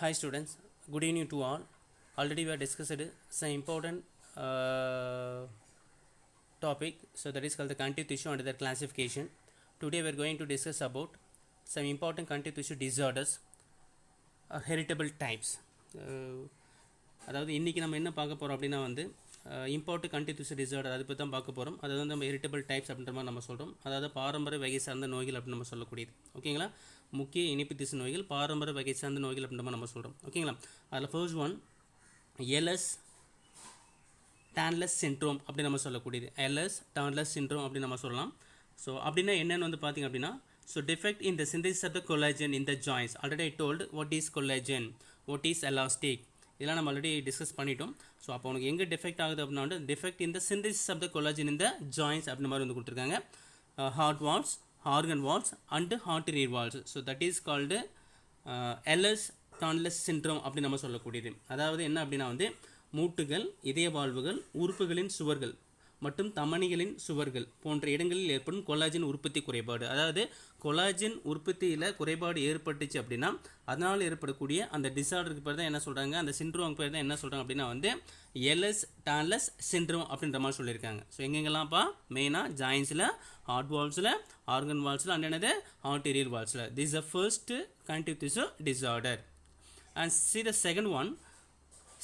Hi students, good evening to all. Already we have discussed some important topic, so that is called the connective tissue under their classification. Today we are going to discuss about some important connective tissue disorders, heritable types. அதாவது இன்றைக்கி நம்ம என்ன பார்க்க போகிறோம் அப்படின்னா வந்து important connective tissue disorder அதை பற்றி தான் பார்க்க போகிறோம். அது வந்து நம்ம ஹெரிட்டபிள் டைப்ஸ் அப்படின்ற மாதிரி நம்ம சொல்கிறோம். அதாவது பாரம்பரிய வகை சார்ந்த நோய்கள் அப்படின்னு நம்ம சொல்லக்கூடியது. ஓகேங்களா, முக்கிய இணைப்பு திசு நோய்கள் பாரம்பரிய வகை சார்ந்த நோய்கள் அப்படின்ற மாதிரி நம்ம சொல்கிறோம். ஓகேங்களா, அதில் first one LS Danlos syndrome அப்படின்னு நம்ம சொல்லக்கூடியது. எல்எஸ் டான்லஸ் சிண்ட்ரோம் அப்படின்னு நம்ம சொல்லலாம். ஸோ அப்படின்னா என்னென்னு வந்து பார்த்திங்க அப்படின்னா, so defect in the synthesis of the collagen in the joints. Already I told what is collagen, what is elastic, இதெல்லாம் நம்ம ஆல்ரெடி டிஸ்கஸ் பண்ணிட்டோம். ஸோ அப்போ உனக்கு எங்கே டிஃபெக்ட் ஆகுது அப்படின்னா வந்து டிஃபெக்ட் இந்த சிந்தசிஸ் ஆஃப் த கொலாஜன் இந்த ஜாயின்ஸ் அப்படின்ற மாதிரி வந்து கொடுத்துருக்காங்க. Heart walls, organ walls and arterial walls. So that is called Ehlers Danlos syndrome அப்படின்னு நம்ம சொல்லக்கூடியது. அதாவது என்ன அப்படின்னா வந்து மூட்டுகள், இதய வாழ்வுகள், உறுப்புகளின் சுவர்கள் மற்றும் தமனிகளின் சுவர்கள் போன்ற இடங்களில் ஏற்படும் கொலாஜன் உற்பத்தி குறைபாடு. அதாவது கொலாஜன் உற்பத்தியில் குறைபாடு ஏற்பட்டுச்சு அப்படின்னா அதனால் ஏற்படக்கூடிய அந்த டிசார்டருக்கு பேர் தான் என்ன சொல்கிறாங்க, அந்த சிண்ட்ரோம் பேர் தான் என்ன சொல்கிறாங்க அப்படின்னா வந்து எல்எஸ் டான்லஸ் சிண்ட்ரோம் அப்படின்ற மாதிரி சொல்லியிருக்காங்க. ஸோ எங்கெங்கெல்லாம்ப்பா மெயினாக ஜாயின்ஸில், ஹார்ட் வால்ஸில், ஆர்கன் வால்ஸில் அண்ட் என்னது ஆர்டீரியல் வால்ஸில். This is the first connective tissue disorder. And see the second one,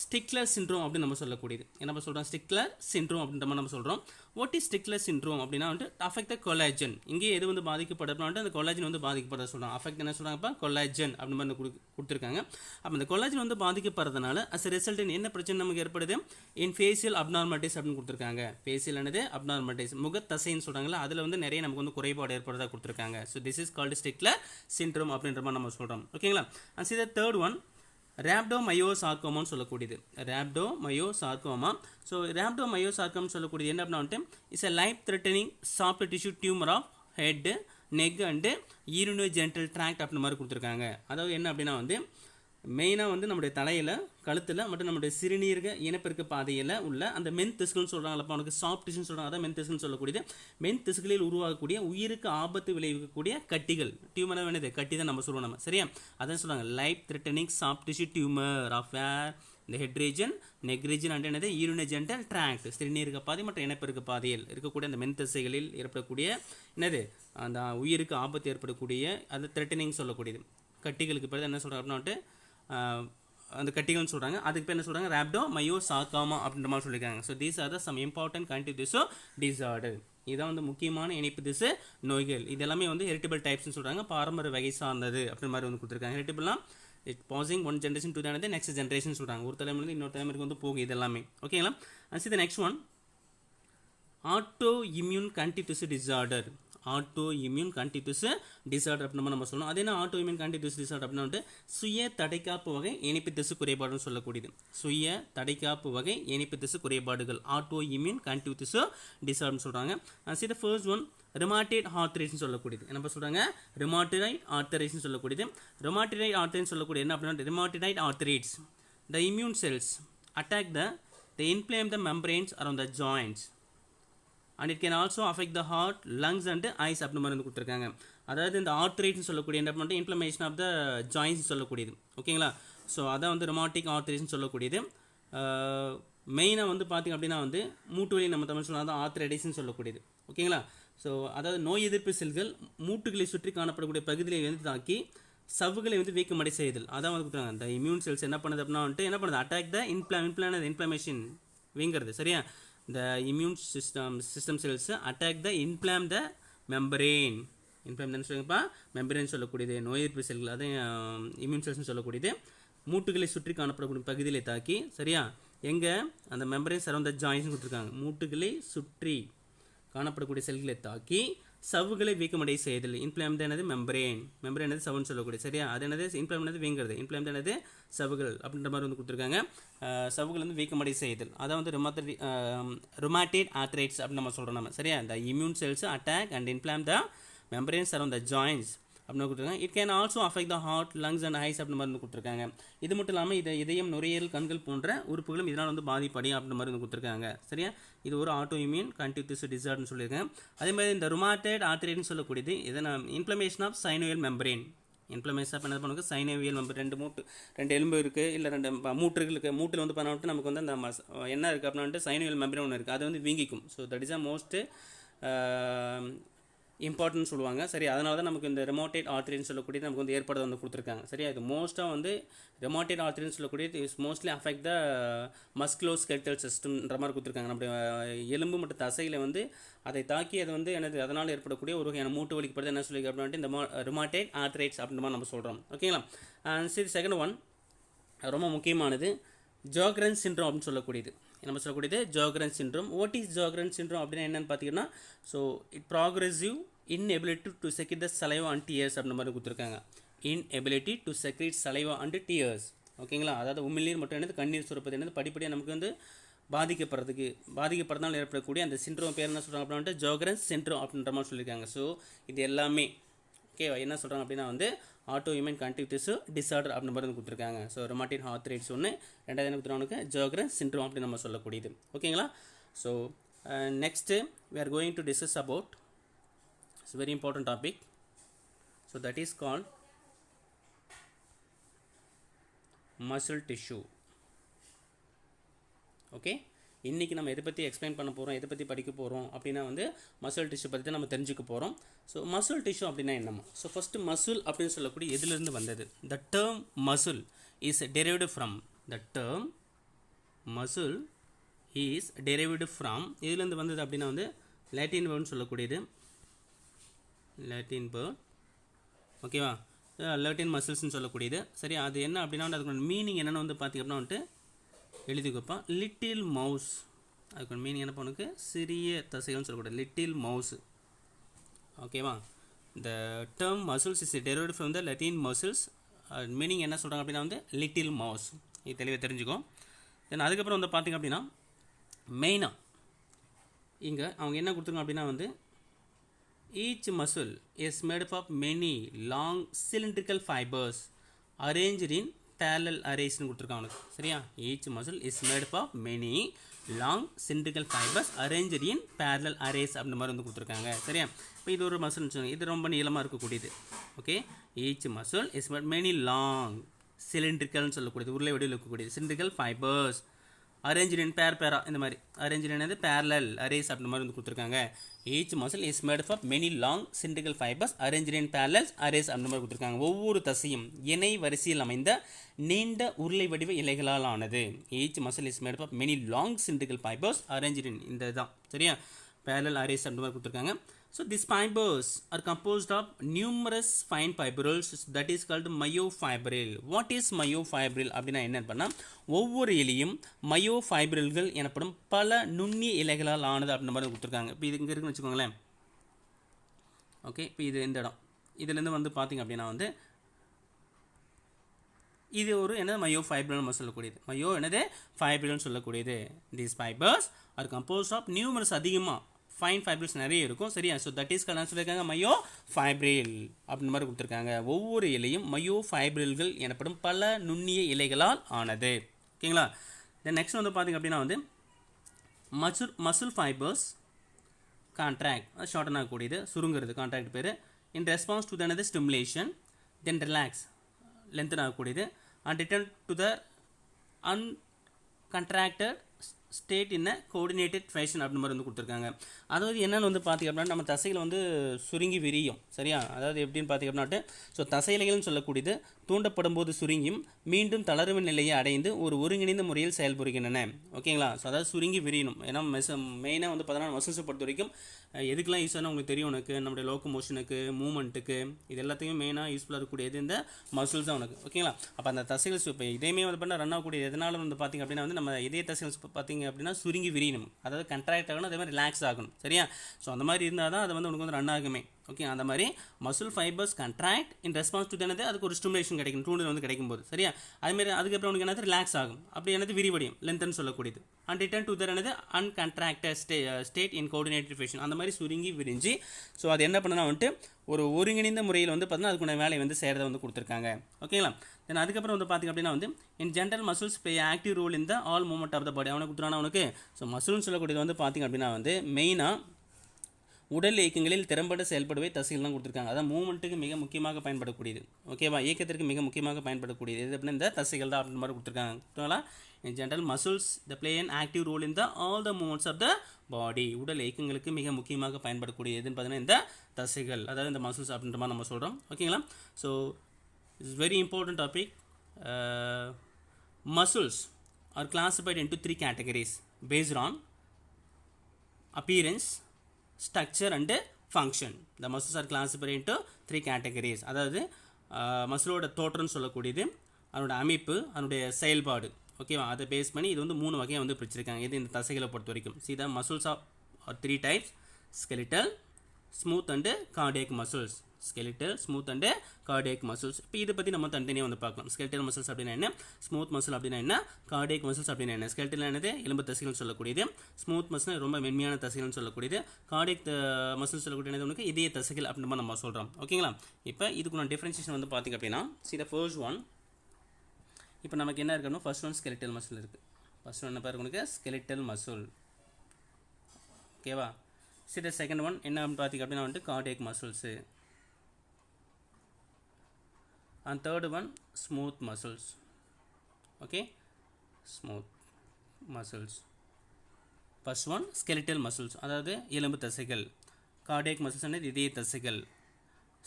Stickler syndrome அப்படின்னு நம்ம சொல்லக்கூடியது. என்ன சொல்கிறோம், ஸ்டிக்லர் சிண்ட்ரோம் அப்படின்ற மாதிரி நம்ம சொல்கிறோம். வாட் இஸ் ஸ்டிக்லர் சிண்ட்ரோம் அப்படின்னா வந்து அஃபெக்ட் த கொலாஜன். இங்கே எது வந்து பாதிக்கப்படுறதுனா வந்து அந்த கொலாஜன் வந்து பாதிக்கப்படுறத சொல்கிறோம். அஃபெக்ட் என்ன சொல்கிறாங்கப்பா, கொலாஜன் அப்படின்னு மாதிரி கொடுத்துருக்காங்க. அப்போ அந்த கொலாஜன் வந்து பாதிக்கப்படுறதுனால அஸ் எ ரிசல்ட் என்ன பிரச்சனை நமக்கு ஏற்படுது, இன் ஃபேஷியல் அப்நார்மாலிட்டிஸ் அப்படின்னு கொடுத்துருக்காங்க. ஃபேஷியல் என்னது அப்நார்மாலிட்டிஸ், முகத்தசைன்னு சொல்கிறாங்களா, அதில் வந்து நிறைய நமக்கு வந்து குறைபாடு ஏற்படுறதா கொடுத்துருக்காங்க. So this is called Stickler syndrome அப்படின்ற மாதிரி நம்ம சொல்கிறோம். ஓகேங்களா, and see the third one, ரேப்டோமயோசார்கோமான்னு சொல்லக்கூடியது. ரேப்டோமயோசார்கோமா. ஸோ ரேப்டோமயோசார்கோம்னு சொல்லக்கூடியது என்ன அப்படின்னா வந்துட்டு it's a life threatening soft tissue tumour of head, neck and urinary genital tract அப்படின்ற மாதிரி கொடுத்துருக்காங்க. அதாவது என்ன அப்படின்னா வந்து மெயினாக வந்து நம்முடைய தலையில், கழுத்தில் மற்றும் நம்முடைய சிறுநீரக இனப்பெருக்க பாதையில் உள்ள அந்த மென் திசுகள்னு சொல்கிறாங்களப்பா, அவனுக்கு சாஃப்ட் டிஷ்யூன்னு சொல்கிறாங்க. அதான் மென் திசுன்னு சொல்லக்கூடியது. மென் திசுகளில் உருவாகக்கூடிய உயிருக்கு ஆபத்து விளைவிக்கக்கூடிய கட்டிகள், டியூமராக வேணுது கட்டி தான் நம்ம சொல்லுவோம் நம்ம, சரியா? அதான் சொல்கிறாங்க life threatening soft tissue tumour of where இந்த head region, neck region and என்னது யூரினரி ஜெனிட்டல் ட்ராக்ட், சிறுநீரக பாதை மற்றும் இனப்பெருக்க பாதையில் இருக்கக்கூடிய அந்த மென் திசுகளில் ஏற்படக்கூடிய என்னது அந்த உயிருக்கு ஆபத்து ஏற்படக்கூடிய அது த்ரெட்டனிங் சொல்லக்கூடியது. கட்டிகளுக்கு பேர் என்ன சொல்கிறாங்க அப்படின்னா அந்த கட்டிகள்னு சொல்கிறாங்க. அதுக்கு பேர் என்ன சொல்கிறாங்க, ரேப்டோமயோசார்கோமா அப்படின்ற மாதிரி சொல்லியிருக்காங்க. So these are the some important connective tissue disorder. இதான் வந்து முக்கியமான இணைப்பு திசு நோய்கள். இது எல்லாமே வந்து ஹெரிட்டபிள் டைப்ஸ்னு சொல்கிறாங்க, பாரம்பரிய வகை சார்ந்தது அப்படின்ற மாதிரி வந்து கொடுத்துருக்காங்க. ஹெரிட்டபிள்லாம் it passing one generation to the next generation சொல்கிறாங்க. ஒரு தலைமுறை இன்னொரு தலைமுறைக்கு வந்து போகும் இது எல்லாமே. ஓகேங்களா, and see the next one, auto immune connective tissue disorder. Auto immune connective tissue disorder அப்படின்னு நம்ம சொல்லணும். அது என்ன auto immune connective tissue disorder அப்படின்னா வந்து சுய தடைக்காப்பு வகை இணைப்பு திசு குறைபாடுன்னு சொல்லக்கூடியது. சுய தடைக்காப்பு வகை இணைப்பு திசு குறைபாடுகள் ஆட்டோ இம்யூன் கன்னெக்டிவ் டிஷ்யூ டிசார்டர்னு சொல்கிறாங்க. see the first one, ரிமாட்டேட் ஆர்த்தரைட்ஸ்னு சொல்லக்கூடியது. என்ன சொல்கிறாங்க, ரிமாட்டடைட் ஆர்த்தரைட்ஸ்னு சொல்லக்கூடியது. ரிமாட்டடைட் ஆர்த்தரைட்ஸ் சொல்லக்கூடிய என்ன அப்படின்னா ரிமாட்டடைட் ஆர்த்தரைட்ஸ் the immune cells attack they inflame the membranes around the joints and it can also affect the heart, lungs and eyes அப்படி மாதிரி வந்து கொடுத்துருக்காங்க. அதாவது இந்த ஆர்த்தரைட்ஸ்னு சொல்லக்கூடிய என்ன பண்ணுறது இன்ஃப்ளமேஷன் ஆஃப் த ஜாயின்ஸ் சொல்லக்கூடியது. ஓகேங்களா, ஸோ அதான் வந்து ரிமாட்டிக் ஆர்த்தரைட்ஸ்னு சொல்லக்கூடியது. மெயினாக வந்து பார்த்திங்க அப்படின்னா வந்து மூட்டு வலி நம்ம தமிழ் சொன்னால் தான் ஆர்த்தரைட்டிஸ்னு சொல்லக்கூடியது. ஓகேங்களா, ஸோ அதாவது நோய் எதிர்ப்பு செல்கள் மூட்டுகளை சுற்றி காணப்படக்கூடிய பகுதியை வந்து தாக்கி சவ்வுகளை வந்து வீக்கமடை செய்தல். அதான் வந்து கொடுத்துருக்காங்க. இந்த இம்யூன் செல்ஸ் என்ன பண்ணுது அப்படின்னா வந்துட்டு என்ன பண்ணுது, அட்டாக் த இன்ஃப்ளமேஷன் வீங்கிறது, சரியா? the immune system cells attack the inflame the membrane. inflame தான் சொல்லுங்கப்பா, மெம்பரேன் சொல்லக்கூடியது நோய் எதிர்ப்பு செல்கள், அதை இம்யூன் செல்ஸ்னு சொல்லக்கூடியது மூட்டுகளை சுற்றி காணப்படக்கூடிய பகுதியில் தாக்கி, சரியா? எங்கே அந்த மெம்பரேன் சரௌண்ட் த ஜாயின்ஸ் கொடுத்துருக்காங்க. மூட்டுகளை சுற்றி காணப்படக்கூடிய செல்களை தாக்கி சவ்வுகளை வீக்கமடை செய்தல். இன்ஃப்ளேம் என்னது மெம்பரேன், மெம்பரேன் என்னது சவுன்னு சொல்லக்கூடிய, சரியா? அது என்னது இன்ஃப்ளேம் என்னது வீங்கிறது, இன்ஃப்ளேம் என்னது சவ்வுகள் அப்படின்ற மாதிரி வந்து கொடுத்துருக்காங்க. சவ்வுகள் வந்து வீக்கமடை செய்தல், அதான் வந்து ருமாட்டேட் ஆர்த்தரைட்ஸ் அப்படின்னு நம்ம சொல்கிறோம் நம்ம, சரியா? The immune cells attack and inflame the membranes around the joints அப்படின்னு கொடுத்துருக்காங்க. It can also affect the heart, lungs and eyes அப்படின்னு மாதிரி கொடுத்துருக்காங்க. இது மட்டும் இல்லாமல் இது இதயம், நுரையீரல், கண்கள் போன்ற உறுப்புகளும் இதனால் வந்து பாதிப்படையும் அப்படின்ற மாதிரி வந்து கொடுத்துருக்காங்க, சரியா? இது ஒரு ஆட்டோ இம்யூன் கன்னெக்டிவ் டிஷ்யூ டிசார்டர்னு சொல்லியிருக்கேன். அதே மாதிரி இந்த ருமாட்டேட் ஆர்த்தரைட்ஸ்னு சொல்லக்கூடியது இதனால் inflammation of synovial membrane. Inflammation அப்போ என்ன பண்ணுங்க சைனோவியல் மெம்பர் ரெண்டு எலும்பு இருக்குது இல்லை ரெண்டு மூட்டுகள் இருக்குது மூட்டில் வந்து பண்ணிட்டு நமக்கு வந்து அந்த என்ன இருக்குது அப்படின்ட்டு சைனோவியல் மெம்பர் ஒன்று இருக்குது அது வந்து வீங்கிக்கும். So that is a most important சொல்லுவாங்க. சரி, அதனால தான் நமக்கு இந்த ரெமோட்டேட் ஆர்த்ரின்னு சொல்லக்கூடியது நமக்கு வந்து ஏற்பாடு வந்து கொடுத்துருக்காங்க. சரியா, இது மோஸ்ட்டாக வந்து ரெமோட்டேட் ஆர்த்ரின்னு சொல்லக்கூடியது இஸ் மோஸ்ட்லி அஃபெக்ட் த மஸ்குலோஸ்கெலட்டல் சிஸ்டம்ன்ற மாதிரி கொடுத்துருக்காங்க. நம்முடைய எலும்பு மற்றும் தசையில் வந்து அதை தாக்கி அது வந்து எனது அதனால் ஏற்படக்கூடிய ஒரு வகையான மூட்டு வலிக்கப்படுது என்ன சொல்லி அப்படின்ட்டு இந்த ரெமோட்டேட் ஆர்த்ரைட்ஸ் அப்படின்ற மாதிரி நம்ம சொல்கிறோம். ஓகேங்களா. சரி, செகண்ட் ஒன் ரொம்ப முக்கியமானது ஜோக்ரன்ஸ் சிண்ட்ரோம் அப்படின்னு சொல்லக்கூடியது. நம்ம சொல்லக்கூடியது ஜோக்ரன்ஸ் சிண்ட்ரோம். வாட் இஸ் ஜோக்ரன்ஸ் சிண்ட்ரோம் அப்படின்னா என்னென்னு பார்த்தீங்கன்னா, so it progressive inability to secrete the saliva and tears அப்படின்ற மாதிரி கொடுத்துருக்காங்க. inability to secrete saliva and tears. ஓகேங்களா, அதாவது உமிழ்நீர் மட்டும் என்னது கண்ணீர் சுரப்பது என்னது படிப்படியாக நமக்கு வந்து பாதிக்கப்படுறதுனால ஏற்படக்கூடிய அந்த சிண்ட்ரோம் பேர் என்ன சொல்கிறாங்க அப்படின்ட்டு ஜோக்ரன்ஸ் சிண்ட்ரோம் அப்படின்ற மாதிரி சொல்லியிருக்காங்க. ஸோ இது எல்லாமே ஓகேவா என்ன சொல்கிறாங்க அப்படின்னா வந்து ஆட்டோ இம்யூன் கன்டிவிட்டிஸ் டிசார்டர் அப்படின்ற மாதிரி கொடுத்துருக்காங்க. ஸோ ரொமாட்டிக் ஆர்த்ரைட்ஸ் ஒன்று, ரெண்டாவது என்ன கொடுத்துருவாங்க ஜோக்ரன்ஸ் சிண்ட்ரோம் அப்படின்னு நம்ம சொல்லக்கூடியது. ஓகேங்களா. So next we are going to discuss about it's a very important topic. So that is called muscle tissue. Okay, இன்றைக்கி நம்ம எதை பற்றி எக்ஸ்பிளைன் பண்ண போகிறோம், எதை பற்றி படிக்க போகிறோம் அப்படின்னா வந்து மசில் டிஷ்யூ பற்றி தான் நம்ம தெரிஞ்சுக்க போகிறோம். ஸோ மசில் டிஷ்யூ அப்படின்னா என்னம்மா? ஸோ ஃபஸ்ட்டு மசில் அப்படின்னு சொல்லக்கூடிய எதுலேருந்து வந்தது? The term muscle is derived from எதுலேருந்து வந்தது அப்படின்னா வந்து லாட்டின் வேர்ட்னு சொல்லக்கூடியது லாட்டின் வேர்ட். ஓகேவா, லாட்டின் மசில்ஸ்னு சொல்லக்கூடியது. சரி, அது என்ன அப்படின்னா அதுக்கு மீனிங் என்னென்னு வந்து பார்த்திங்க அப்படின்னா வந்துட்டு எழுதிக்கப்பா லிட்டில் மவுஸ். அதுக்கு மீனிங் என்ன பண்ணுக்கு சிறிய தசைகள்னு சொல்லக்கூடாது லிட்டில் மவுஸ். ஓகேவா, இந்த term muscles is derived from the Latin muscles. Meaning என்ன சொல்கிறாங்க அப்படின்னா வந்து லிட்டில் மவுஸ். இது தெளிவாக தெரிஞ்சுக்கோ. தென் அதுக்கப்புறம் வந்து பார்த்திங்க அப்படின்னா மெயினாக இங்கே அவங்க என்ன கொடுத்துருங்க அப்படின்னா வந்து each muscle is made up of many long cylindrical fibers arranged in parallel arrays னு கொடுத்துருக்காங்க உனக்கு. சரியா, each muscle is made up of many long cylindrical fibers arranged in parallel arrays அப்படின்ற மாதிரி வந்து கொடுத்துருக்காங்க. சரியா, இப்போ இது ஒரு மசில்னு சொல்லுங்கள், இது ரொம்ப நீளமாக இருக்கக்கூடியது. Okay, each muscle is made many long cylindricalனு சொல்லக்கூடியது உருளை வடிவில் இருக்கக்கூடியது cylindrical fibers arranged in பேரா இந்த மாதிரி arranged in parallel arrays அப்படின்ற மாதிரி வந்து கொடுத்துருக்காங்க. each muscle is made up of many long cylindrical fibers arranged in parallel arrays அப்படின்ற மாதிரி கொடுத்துருக்காங்க. ஒவ்வொரு தசையும் இணை வரிசையில் அமைந்த நீண்ட உருளை வடிவ இலைகளால் ஆனது. each muscle is made up of many long cylindrical fibers arranged in இந்த தான் சரியா parallel arrays அப்படின்ற மாதிரி கொடுத்துருக்காங்க. So these fibers are composed of numerous fine fibrils that is called myofibril. What is myofibril அப்படின்னா என்ன பண்ணால் ஒவ்வொரு இலையும் மயோஃபைப்ரில்கள் எனப்படும் பல நுண்ணிய இலைகளால் ஆனது அப்படின்ற மாதிரி கொடுத்துருக்காங்க. இப்போ இது இங்கே இருக்குன்னு வச்சுக்கோங்களேன். ஓகே, இப்போ இது இந்த இடம் இதுலேருந்து வந்து பார்த்திங்க அப்படின்னா வந்து இது ஒரு என்னது மயோஃபைப்ரில் நம்ம சொல்லக்கூடியது என்னது ஃபைப்ரில்னு சொல்லக்கூடியது. These fibres are composed of numerous அதிகமாக ஃபைன் ஃபைப்ரில்ஸ் நிறைய இருக்கும். சரியா, ஸோ தட் இஸ் என்ன சொல்லியிருக்காங்க மயோ ஃபைப்ரில் அப்படின்ற மாதிரி கொடுத்துருக்காங்க. ஒவ்வொரு இலையும் மயோ ஃபைப்ரில்கள் எனப்படும் பல நுண்ணிய இலைகளால் ஆனது. ஓகேங்களா. தென் நெக்ஸ்ட் வந்து பார்த்திங்க அப்படின்னா வந்து மசில் ஃபைபர்ஸ் கான்ட்ராக்ட் ஷார்டன் ஆகக்கூடியது சுருங்கிறது கான்ட்ராக்ட் பேர். இன் ரெஸ்பான்ஸ் டு தனது ஸ்டிமுலேஷன் தென் ரிலாக்ஸ் லென்த்தன் ஆகக்கூடியது and return to the uncontracted state in coordinated fashion அப்படின்ற மாதிரி வந்து கொடுத்துருக்காங்க. அதாவது என்னென்னு வந்து பார்த்திங்க அப்படின்னா நம்ம தசையில் வந்து சுருங்கி விரியும். சரியா, அதாவது எப்படின்னு பார்த்திங்க அப்படின்னாட்டு ஸோ தசையிலைகள்னு சொல்லக்கூடியது தூண்டப்படும் போது சுருங்கியும் மீண்டும் தளர்வு நிலையை அடைந்து ஒரு ஒருங்கிணைந்த முறையில் செயல்புரிகின்றன. ஓகேங்களா. ஸோ அதாவது சுருங்கி விரியணும். ஏன்னா மெயினாக வந்து பார்த்தோன்னா மசில்ஸை பொறுத்த வரைக்கும் எதுக்கெல்லாம் யூஸ் ஆனால் உங்களுக்கு தெரியும். உனக்கு நம்மளுடைய லோக்கமோஷனுக்கு மூமெண்ட்டுக்கு இது எல்லாத்தையும் மெயினாக யூஸ்ஃபுல்லாக இருக்கக்கூடியது இந்த மசில்ஸ் தான் உனக்கு. ஓகேங்களா. அப்போ அந்த தசைகள் இப்போ இதேமே வந்து பண்ணால் ரன் ஆகக்கூடிய எதனால வந்து பார்த்திங்க அப்படின்னா வந்து நம்ம இதே தசைகள் பார்த்திங்க அப்படின்னா சுருங்கி விரியணும். அதாவது கண்ட்ராக்ட் ஆகணும், அதே மாதிரி ரிலாக்ஸ் ஆகணும். சரியா, ஸோ அந்த மாதிரி இருந்தால் தான் அது வந்து உனக்கு வந்து ரன் ஆகுமே. ஓகே, அந்த மாதிரி muscle fibres contract in response to என்னது அதுக்கு ஒரு ஸ்டிமுலேஷன் கிடைக்கும், தூண்டல் வந்து கிடைக்கும்போது. சரியா, அதுமாதிரி அதுக்கப்புறம் உனக்கு என்னது ரிலாக்ஸ் ஆகும். அப்படி என்னது விரிவடையும் லென்த்னு சொல்லக்கூடியது. அண்ட் ரிட்டர்ன் டு தர் என்னது அன்கன்ட்ராக்டட் ஸ்டேட் இன் கோஆர்டினேட்டட் ஃபேஷன் அந்த மாதிரி சுருங்கி விரிஞ்சு ஸோ அது என்ன பண்ணனா வந்துட்டு ஒரு ஒருங்கிணைந்த முறையில் வந்து பார்த்தீங்கன்னா அதுக்குள்ள வேலையை வந்து செய்கிறத வந்து கொடுத்துருக்காங்க. ஓகேங்களா. தென் அதுக்கப்புறம் வந்து பார்த்திங்க அப்படின்னா வந்து in general muscles play active role in the all movement of the body. அவனை கொடுத்துறானா அவனுக்கு. ஸோ மசில்னு சொல்லக்கூடியது வந்து பார்த்திங்க அப்படின்னா வந்து மெயினாக உடல் இயக்கங்களில் திறம்பட செயல்படுவே தசைகள் தான் கொடுத்துருக்காங்க. அதான் மூவ்மெண்ட்டுக்கு மிக முக்கியமாக பயன்படக்கூடியது. ஓகேவா, இயக்கத்திற்கு மிக முக்கியமாக பயன்படக்கூடியது எது அப்படின்னா இந்த தசைகள் தான் அப்படின்ற மாதிரி கொடுத்துருக்காங்க. ஓகேங்களா, in general muscles the play an active role in the all the movements of the body. உடல் இயக்கங்களுக்கு மிக முக்கியமாக பயன்படக்கூடிய எதுன்னு பார்த்தீங்கன்னா இந்த தசைகள், அதாவது இந்த மசில்ஸ் அப்படின்ற மாதிரி நம்ம சொல்கிறோம். ஓகேங்களா, so it's very important topic. Muscles are classified into three categories based on appearance, structure and function. The muscles are classified into three categories. அதாவது மசிலோட தோற்றம்னு சொல்லக்கூடியது, அதனோட அமைப்பு, அதனுடைய செயல்பாடு. ஓகேவா, அதை பேஸ் பண்ணி இது வந்து 3 வகையாக வந்து பிரிச்சிருக்காங்க. இது இந்த தசைகளை பொறுத்த வரைக்கும். See the muscles are 3 types: skeletal, smooth and cardiac muscles. skeletal, smooth and cardiac muscles. இப்போ இதை பற்றி நம்ம தனித்தனியாக வந்து பார்க்கலாம். skeletal muscles அப்படின்னா என்ன, smooth muscle அப்படின்னா என்ன, cardiac muscles அப்படின்னா என்ன. skeletal என்னது எலும்பு தசைகள் சொல்லக்கூடியது, smooth muscle ரொம்ப மென்மையான தசைகள் சொல்லக்கூடியது, cardiac muscles சொல்லக்கூடியது உனக்கு இதய தசைகள் அப்படின்ற மாதிரி நம்ம சொல்கிறோம். ஓகேங்களா, இப்போ இதுக்குள்ள டிஃபரன்சியேஷன் வந்து பார்த்திங்க அப்படின்னா see the first one. இப்போ நமக்கு என்ன இருக்குன்னா ஃபர்ஸ்ட் ஒன் skeletal muscle இருக்குது. ஃபர்ஸ்ட் ஒன் என்ன பாருங்க உனக்கு skeletal muscle. ஓகேவா, see the second one என்ன பார்த்திங்க அப்படின்னா வந்துட்டு cardiac muscles. And third one smooth muscles. Okay, smooth muscles. First one skeletal muscles, அதாவது எலும்பு தசைகள். cardiac muscles என்னது இதய தசைகள்.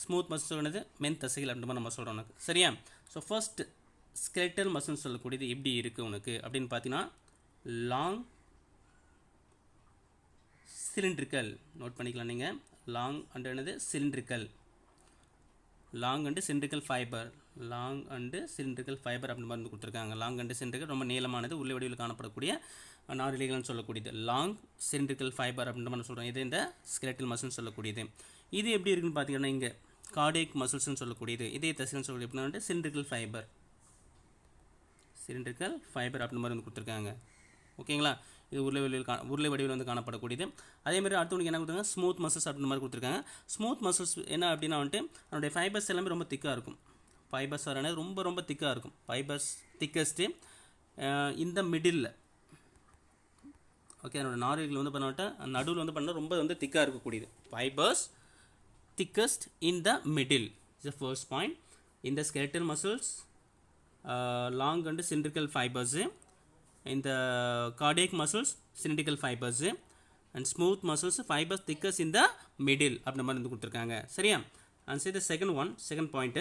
smooth muscles என்னது மென் தசைகள் அப்படின்ற நம்ம சொல்கிறோம் உனக்கு. சரியா, ஸோ ஃபர்ஸ்ட் skeletal muscles சொல்லக்கூடியது எப்படி இருக்குது உனக்கு அப்படின்னு பார்த்தீங்கன்னா லாங் சிலிண்ட்ரிக்கல். நோட் பண்ணிக்கலாம் நீங்கள், லாங் அண்ட் என்னது cylindrical. Long and cylindrical fibre, long and cylindrical fibre அப்படின்னு வந்து கொடுத்துருக்காங்க. லாங் அண்டு சிலிண்ட்ரிக்கல் ரொம்ப நீளமானது, உள்ள வடிவில் காணப்படக்கூடிய நாரிழைகள்னு சொல்லக்கூடியது லாங் சிலிண்ட்ரிக்கல் ஃபைபர் அப்படின்ற மாதிரி சொல்கிறோம். இது இந்த ஸ்கெலெட்டல் மசில்னு சொல்லக்கூடியது. இது எப்படி இருக்குன்னு பார்த்தீங்கன்னா இங்கே கார்டியக் மசில்ஸ்னு சொல்லக்கூடியது, இதே தசைன்னு சொல்லக்கூடிய எப்படின்னா சிலிண்ட்ரிக்கல் ஃபைபர், சிலிண்ட்ரிக்கல் ஃபைபர் அப்படின்ற மாதிரி வந்து கொடுத்துருக்காங்க. ஓகேங்களா, இது உருளை வடிவில் வந்து காணப்படக்கூடியது. அதேமாதிரி அடுத்தவனுக்கு என்ன கொடுத்தாங்க ஸ்மூத் மசில்ஸ் அப்படின்ற மாதிரி கொடுத்துருக்காங்க. ஸ்மூத் மசில்ஸ் என்ன அப்படின்னா வந்துட்டு அதனுடைய ஃபைபர்ஸ் எல்லாமே ரொம்ப திக்காக இருக்கும். ஃபைபர்ஸ் வரனது ரொம்ப ரொம்ப திக்காக இருக்கும். ஃபைபர்ஸ் திக்கஸ்ட்டு இந்த மிடில். ஓகே, அதனோட நாரிகள் வந்து பண்ணாட்ட நடுவில் வந்து பண்ணால் ரொம்ப வந்து திக்காக இருக்கக்கூடியது. Fibres thickest in the middle is the first point. இந்த skeletal muscles long and cylindrical fibres, இந்த cardiac muscles cylindrical fibers and smooth muscles fibers thickest in the middle அப்படின்ற மாதிரி வந்து கொடுத்துருக்காங்க. சரியா, and say the second point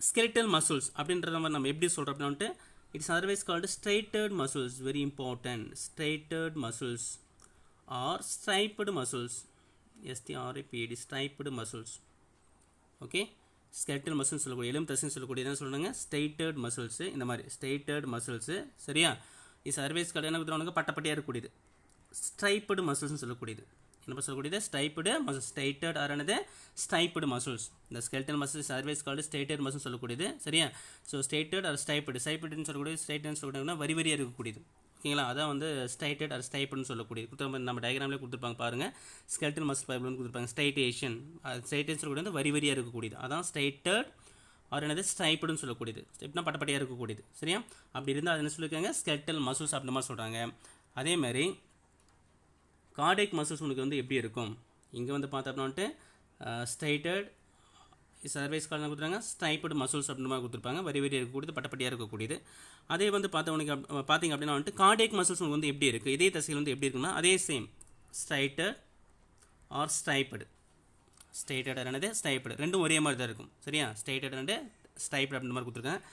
skeletal muscles அப்படின்றத மாதிரி நம்ம எப்படி சொல்கிறோம் அப்படின்ட்டு it's otherwise called straighted muscles. very important, straighted muscles or striped muscles, striped, striped muscles. okay, skeletal muscles சொல்லக்கூடிய எலும்பு தசைன்னு சொல்லக்கூடிய என்ன சொல்கிறாங்க ஸ்ட்ரைட்டட் மசில்ஸு. இந்த மாதிரி ஸ்ட்ரைட்டட் மசில்ஸு. சரியா, இது சர்வேஸ் கடை என்ன கொடுத்துருவாங்க பட்டப்பட்டியாக இருக்கக்கூடியது ஸ்ட்ரைப்படு மசில்ஸ்னு சொல்லக்கூடியது. என்ன சொல்லக்கூடியது ஸ்ட்ரைப்படு மசில்ஸ், ஸ்ட்ரைட்டட் ஆனது ஸ்ட்ரைப்படு மசில்ஸ். இந்த skeletal muscles சர்வேஸ் கால்டு ஸ்ட்ரைட்டட் மசில்ஸ் சொல்லக்கூடியது. சரியா, ஸோ ஸ்ட்ரைட்டட் ஆர் ஸ்ட்ரைப்படுன்னு சொல்லக்கூடிய ஸ்ட்ரைட்டட்னு சொல்லக்கூடியதுனா வரி வரியாக இருக்கக்கூடியது. ஓகேங்களா, அதான் வந்து ஸ்ட்ரைட்டட் ஆர் ஸ்ட்ரைப்பட்னு சொல்லக்கூடியது. நம்ம டயக்ராம்லேயே கொடுத்துருப்பாங்க பாருங்கள், skeletal muscle ஃபைபர்னு கொடுத்துருப்பாங்க. ஸ்ட்ரைட்டேஷன், ஸ்ட்ரைட்டேஷன் சொல்லக்கூடியது வரி வரியாக இருக்கக்கூடியது. அதான் ஸ்ட்ரைட்டட் ஆர் என்னது ஸ்ட்ரைப்பட்னு சொல்லக்கூடியது. ஸ்ட்ரைப்னா பட்டப்பட்டியாக இருக்கக்கூடியது. சரியா, அப்படி இருந்தால் அது என்ன சொல்லியிருக்காங்க skeletal muscles அப்படின்ற மாதிரி சொல்கிறாங்க. அதேமாதிரி cardiac muscles உனக்கு வந்து எப்படி இருக்கும் இங்கே வந்து பார்த்தோம்னா வந்துட்டு ஸ்ட்ரைட்டட் சர்வைஸ் கார்டு கொடுத்துருக்காங்க, ஸ்ட்ரைப்படு மசில்ஸ் அப்படின்ற மாதிரி கொடுத்துருப்பாங்க, வரி வரியாக இருக்கக்கூடியது, பட்டப்பட்டியாக இருக்கக்கூடியது. அதே வந்து பார்த்தவனுக்கு பார்த்திங்க அப்படின்னா வந்துட்டு கார்டியக் மசில்ஸ் உங்களுக்கு வந்து எப்படி இருக்குது, இதே தசைகள் வந்து எப்படி இருக்குன்னா அதே சேம் ஸ்ட்ரைட்டட் ஆர் ஸ்ட்ரைப்படு. ஸ்ட்ரைட்டட் என்னது ஸ்ட்ரைப்படு, ரெண்டும் ஒரே மாதிரி தான் இருக்கும். சரியா, ஸ்ட்ரைட்டட் அண்ட் ஸ்ட்ரைப்படு அப்படின்ற மாதிரி கொடுத்துருக்காங்க.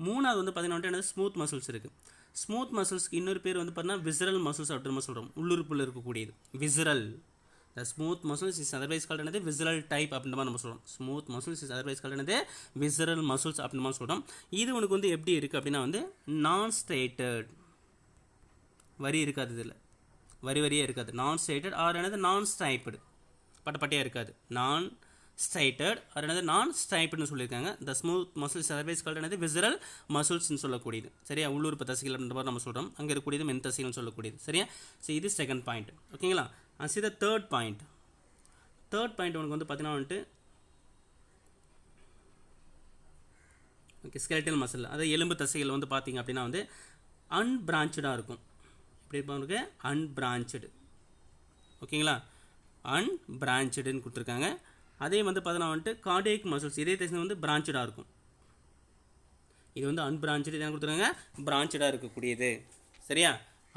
மூணாவது வந்து பார்த்தீங்கன்னா என்னது ஸ்மூத் மசில்ஸ் இருக்குது. ஸ்மூத் மசில்ஸ்க்கு இன்னொரு பேர் வந்து பார்த்தீங்கன்னா விசரல் மசில்ஸ் அப்படின்ற மாதிரி சொல்கிறோம். உள்ளுறுப்பில் இருக்கக்கூடியது visceral. The smooth muscles is otherwise called another visceral type அப்படின்ற மாதிரி நம்ம சொல்கிறோம். Smooth muscles is otherwise called another visceral muscles அப்படின்ற மாதிரி சொல்கிறோம். இது உனக்கு வந்து எப்படி இருக்குது அப்படின்னா வந்து நான் ஸ்ட்ரைட்டட், வரி இருக்காது, இதில் வரி வரியாக இருக்காது. நான் ஸ்ட்ரைட்டட் ஆர் என்னது நான் ஸ்ட்ரைப்படு, பட்டப்பட்டியாக இருக்காது. நான் ஸ்ட்ரைட்டட் ஆர் என்னது நான் ஸ்ட்ரைப்பட்னு சொல்லியிருக்காங்க. த ஸ்மூத் மசில்ஸ் அதர்வைஸ் கால்டு என்னது விசரல் மசில்ஸ்னு சொல்லக்கூடியது. சரியா, உள்ளுறுப்பு தசைகள் அப்படின்ற மாதிரி நம்ம சொல்கிறோம். அங்கே இருக்கக்கூடியது மென் தசைகள்னு சொல்லக்கூடியது. சரியா, ஸோ இது செகண்ட் பாயிண்ட். ஓகேங்களா, and see the third point உனக்கு வந்து பார்த்தீங்கன்னா வந்துட்டு ஓகே skeletal muscle, அதாவது எலும்பு தசைகள் வந்து பார்த்தீங்க அப்படின்னா வந்து அன்பிரான்ச்சாக இருக்கும். எப்படி இருப்பாங்க அன்பிரான்ச்சு. ஓகேங்களா, அன்பிரான்ச்சுடுன்னு கொடுத்துருக்காங்க. அதே வந்து பார்த்தீங்கன்னா வந்துட்டு கார்டியக் மசில்ஸ் இதே தசை வந்து பிரான்ச்சடாக இருக்கும். இது வந்து அன்பிரான்ச்சு என்ன கொடுத்துருக்காங்க, பிரான்ச்சடாக இருக்கக்கூடியது. சரியா,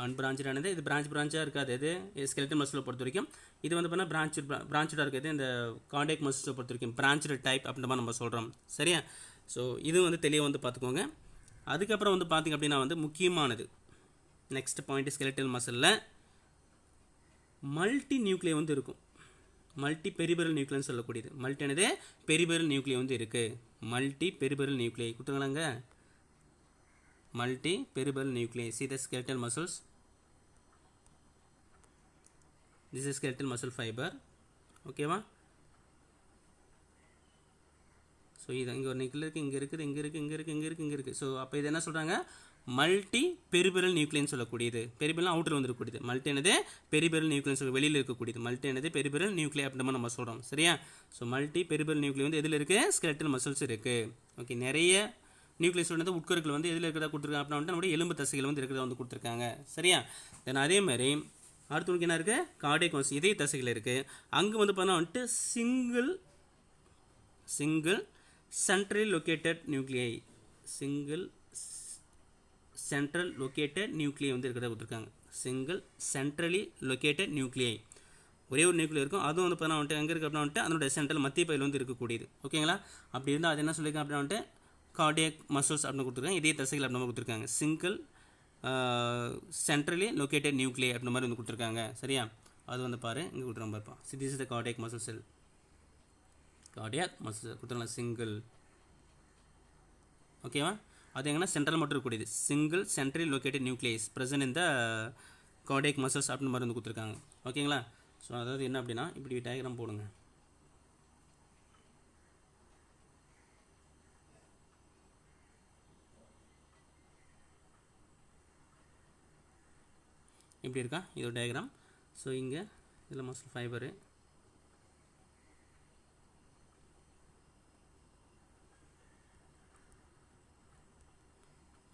அன்பிரான்ச்சானது இது பிரான்ச்சாக இருக்காது. இது ஸ்கெலட்டன் மசிலை பொறுத்த வரைக்கும். இது வந்து பார்த்தீங்கன்னா பிரான்ச்சடாக இருக்குது. இந்த கார்டியக் மசில்ஸை பொறுத்த வரைக்கும் பிரான்ச்சடு டைப் அப்படின்ற மாதிரி நம்ம சொல்கிறோம். சரியா, ஸோ இது வந்து தெளிவாக வந்து பார்த்துக்கோங்க. அதுக்கப்புறம் வந்து பார்த்திங்க அப்படின்னா வந்து முக்கியமானது நெக்ஸ்ட் பாயிண்ட், ஸ்கெலட்டல் மசிலில் மல்டி நியூக்ளியை வந்து இருக்கும். மல்டி பெரிபெரல் நியூக்ளியன்னு சொல்லக்கூடியது. மல்டி என்னது, பெரிபெரல் நியூக்ளியை வந்து இருக்குது. மல்டி பெரிபெரல் நியூக்ளியை கொடுத்துங்களாங்க, multi peripheral nuclei. See the skeletal muscles. This is skeletal muscle fiber. ஓகேவா, ஸோ இது இங்கே ஒரு நியூக்ளியர் இருக்குது, இங்கே இருக்குது, இங்கே இருக்குது, இங்கே இருக்குது, இங்கே இருக்குது, இங்கே இருக்குது. ஸோ அப்போ இது என்ன சொல்கிறாங்க, மல்டி பெரிபெரல் நியூக்ளியன்னு சொல்லக்கூடியது. பெரிபெரல் அவுட்டர் வந்துருக்கூடியது. மல்டி என்னது, பெரிபெரல் நியூக்ளியன் சொல்ல வெளியில் இருக்கக்கூடியது. மல்டி என்னது, பெரிபெரல் நியூக்ளியை அப்படின்ற நம்ம சொல்கிறோம். சரியா, ஸோ மல்டி பெரிபெரல் நியூக்ளியை வந்து எதில் இருக்குது, ஸ்கெலட்டல் மசில்ஸ் இருக்குது. ஓகே, நிறைய நியூக்ளியஸ் வந்து உட்கருக்கள் வந்து எதில் இருக்கிறதா கொடுத்துருக்காங்க அப்படின்னா வந்து நம்மளுடைய எலும்பு தசைகள் வந்து இருக்கிறதா வந்து கொடுத்துருக்காங்க. சரியா, தென் அதே மாதிரி அடுத்தவனுக்கு என்ன இருக்குது, கார்டியக் மசில் இதய தசைகள் இருக்குது. அங்கே வந்து பார்த்தா வந்துட்டு single central located nuclei, single central located nuclei வந்து இருக்கிறதா கொடுத்துருக்காங்க. சிங்கிள் சென்ட்ரலி லொக்கேட்டட் நியூக்ளியை, ஒரே ஒரு நியூக்ளியர் இருக்கும். அதுவும் வந்து பார்த்தா வந்துட்டு எங்கே இருக்குது அப்படின்னா வந்துட்டு அதனுடைய சென்ட்ரல் மத்திய பகுதியில் வந்து இருக்கக்கூடியது. ஓகேங்களா, அப்படி இருந்தால் அது என்ன சொல்லியிருக்காங்க அப்படின்னா வந்துட்டு கார்டியக் மசில்ஸ் அப்படின்னு கொடுத்துருக்காங்க. இதே தசைகள் அப்படின்னு கொடுத்துருக்காங்க. சிங்கிள் சென்ட்ரலி லொக்கேட்டட் நியூக்ளியை அப்படின்ற மாதிரி வந்து கொடுத்துருக்காங்க. சரியா, அது வந்து பாரு இங்கே கொடுத்துருவோம் பார்ப்போம். This is the cardiac muscle sell, cardiac muscle கொடுத்துருக்காங்க சிங்கிள். ஓகேவா, அது எங்கன்னா சென்ட்ரல் மட்டும் இருக்கக்கூடியது. Single centrally located nucleus present இந்த கார்டியக் மசில்ஸ் அப்படின்ற மாதிரி வந்து கொடுத்துருக்காங்க. ஓகேங்களா, ஸோ அதாவது என்ன அப்படின்னா இப்படி டயக்ராம் போடுங்க. இப்படி இருக்கா, இது டயக்ராம். ஸோ இங்கே இதில் மசில் ஃபைபரு,